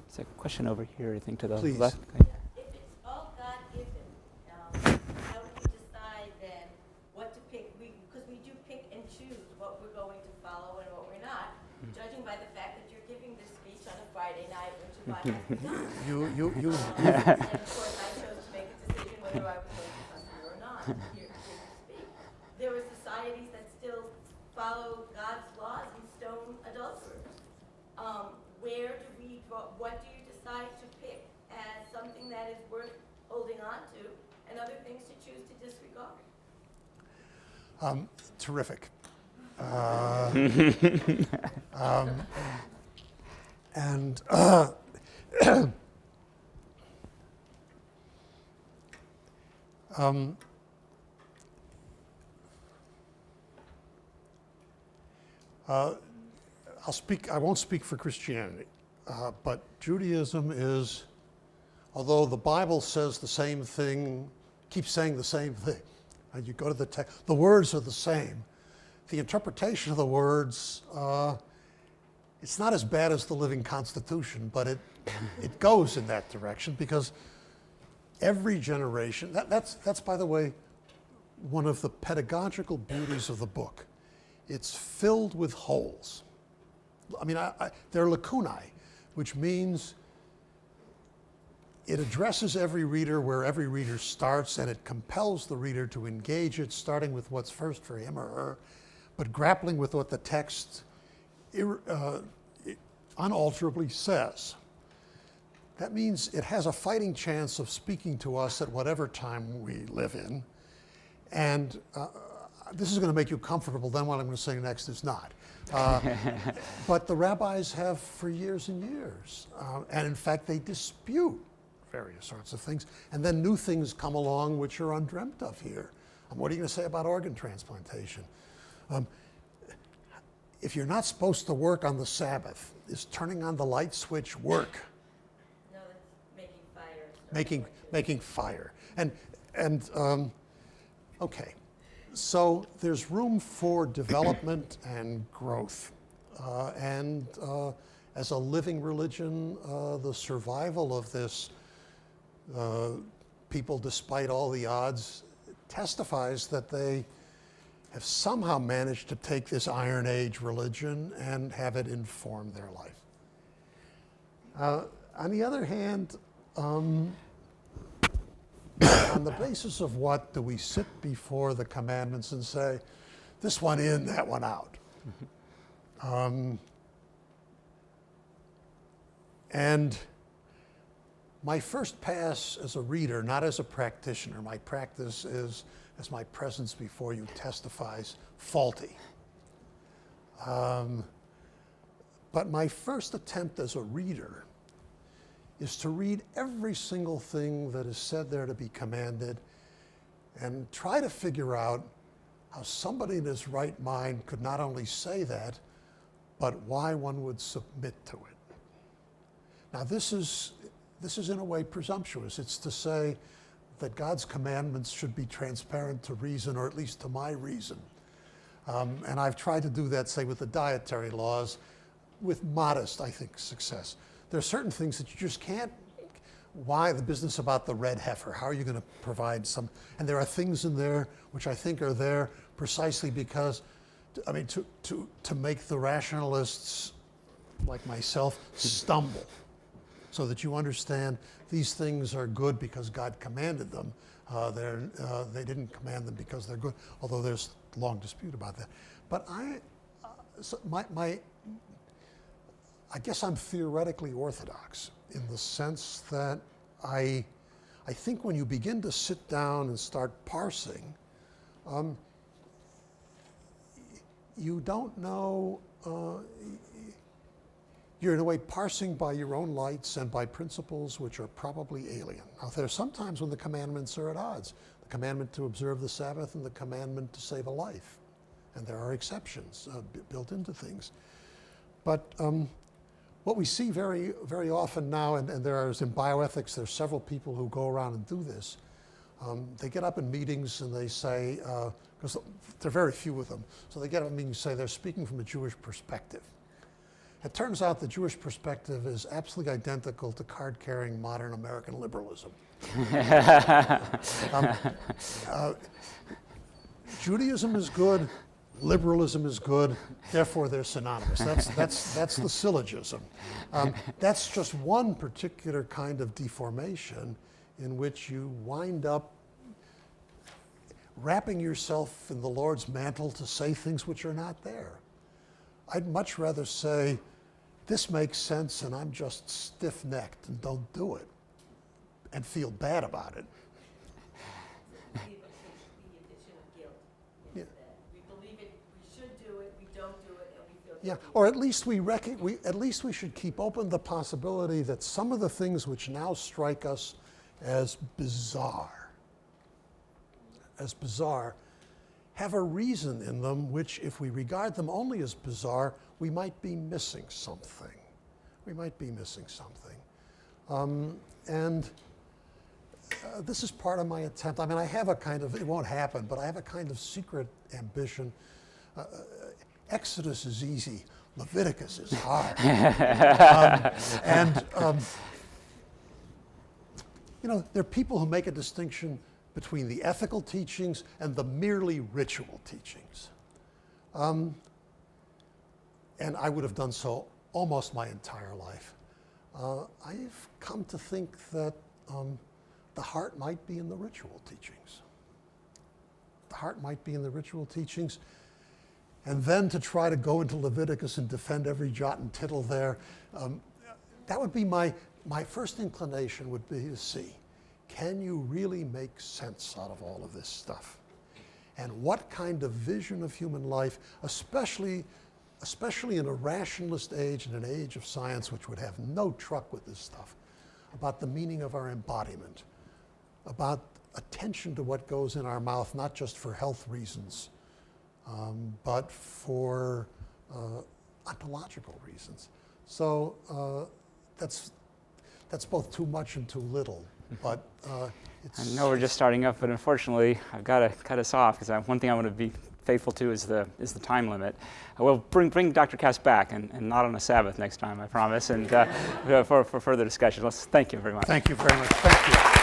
There's a question over here, I think, to the Please. left. If it's all God-given, how do we decide then what to pick? Because we do pick and choose what we're going to follow and what we're not, judging by the fact that you're giving this speech on a Friday night, which is why I have not. And of course, I chose to make a decision whether I was going to come here or not, here to speak. There are societies that still follow God's laws and stone adulterers. Where do we draw, what do you decide to pick as something that is worth holding on to, and other things to choose to disregard? Terrific. I won't speak for Christianity, but Judaism is, although the Bible says the same thing, keeps saying the same thing, and you go to the text, the words are the same, the interpretation of the words, it's not as bad as the living Constitution, but it goes in that direction, because every generation, that's by the way, one of the pedagogical beauties of the book. It's filled with holes. I mean, they're lacunae, which means it addresses every reader where every reader starts, and it compels the reader to engage it, starting with what's first for him or her, but grappling with what the text unalterably says. That means it has a fighting chance of speaking to us at whatever time we live in. And this is going to make you comfortable, then what I'm going to say next is not. But the rabbis have for years and years. And in fact, they dispute various sorts of things. And then new things come along which are undreamt of here. What are you going to say about organ transplantation? If you're not supposed to work on the Sabbath, is turning on the light switch work? No, that's making fire. Making fire. And okay, so there's room for development and growth. And as a living religion, the survival of this people, despite all the odds, testifies that they have somehow managed to take this Iron Age religion and have it inform their life. On the other hand, on the basis of what do we sit before the commandments and say, this one in, that one out? And my first pass as a reader, not as a practitioner, my practice is, as my presence before you testifies, faulty. But my first attempt as a reader is to read every single thing that is said there to be commanded and try to figure out how somebody in his right mind could not only say that, but why one would submit to it. Now this is in a way presumptuous. It's to say that God's commandments should be transparent to reason, or at least to my reason. And I've tried to do that, say, with the dietary laws, with modest, I think, success. There are certain things that you just can't. Why the business about the red heifer? How are you going to provide some? And there are things in there which I think are there precisely because, I mean, to make the rationalists like myself stumble, so that you understand these things are good because God commanded them. They didn't command them because they're good, although there's long dispute about that. But I guess I'm theoretically orthodox in the sense that I think when you begin to sit down and start parsing, you don't know, you're in a way parsing by your own lights and by principles which are probably alien. Now there are sometimes when the commandments are at odds. The commandment to observe the Sabbath and the commandment to save a life. And there are exceptions built into things. But what we see very, very often now, and there is in bioethics, there's several people who go around and do this. They get up in meetings and they say, because there are very few of them, so they get up in meetings and say they're speaking from a Jewish perspective. It turns out the Jewish perspective is absolutely identical to card-carrying modern American liberalism. Judaism is good, liberalism is good, therefore they're synonymous. That's the syllogism. That's just one particular kind of deformation in which you wind up wrapping yourself in the Lord's mantle to say things which are not there. I'd much rather say, this makes sense and I'm just stiff-necked and don't do it and feel bad about it. The addition of guilt into that. We believe it, we should do it, we don't do it, and we feel guilty. Yeah, or at least we should keep open the possibility that some of the things which now strike us as bizarre, have a reason in them which, if we regard them only as bizarre, we might be missing something. This is part of my attempt. I mean, I have a kind of, it won't happen, but I have a kind of secret ambition Exodus is easy, Leviticus is hard. There are people who make a distinction between the ethical teachings and the merely ritual teachings. And I would have done so almost my entire life. I've come to think that the heart might be in the ritual teachings. The heart might be in the ritual teachings. And then to try to go into Leviticus and defend every jot and tittle there, that would be my first inclination would be to see, can you really make sense out of all of this stuff? And what kind of vision of human life, especially in a rationalist age, in an age of science which would have no truck with this stuff, about the meaning of our embodiment, about attention to what goes in our mouth, not just for health reasons, but for ontological reasons. So that's both too much and too little. But it's. I know we're just starting up, but unfortunately, I've got to cut us off because one thing I want to be faithful to is the time limit. We'll bring Dr. Kass back, and not on a Sabbath next time, I promise, and for further discussion. Thank you very much. Thank you very much. Thank you.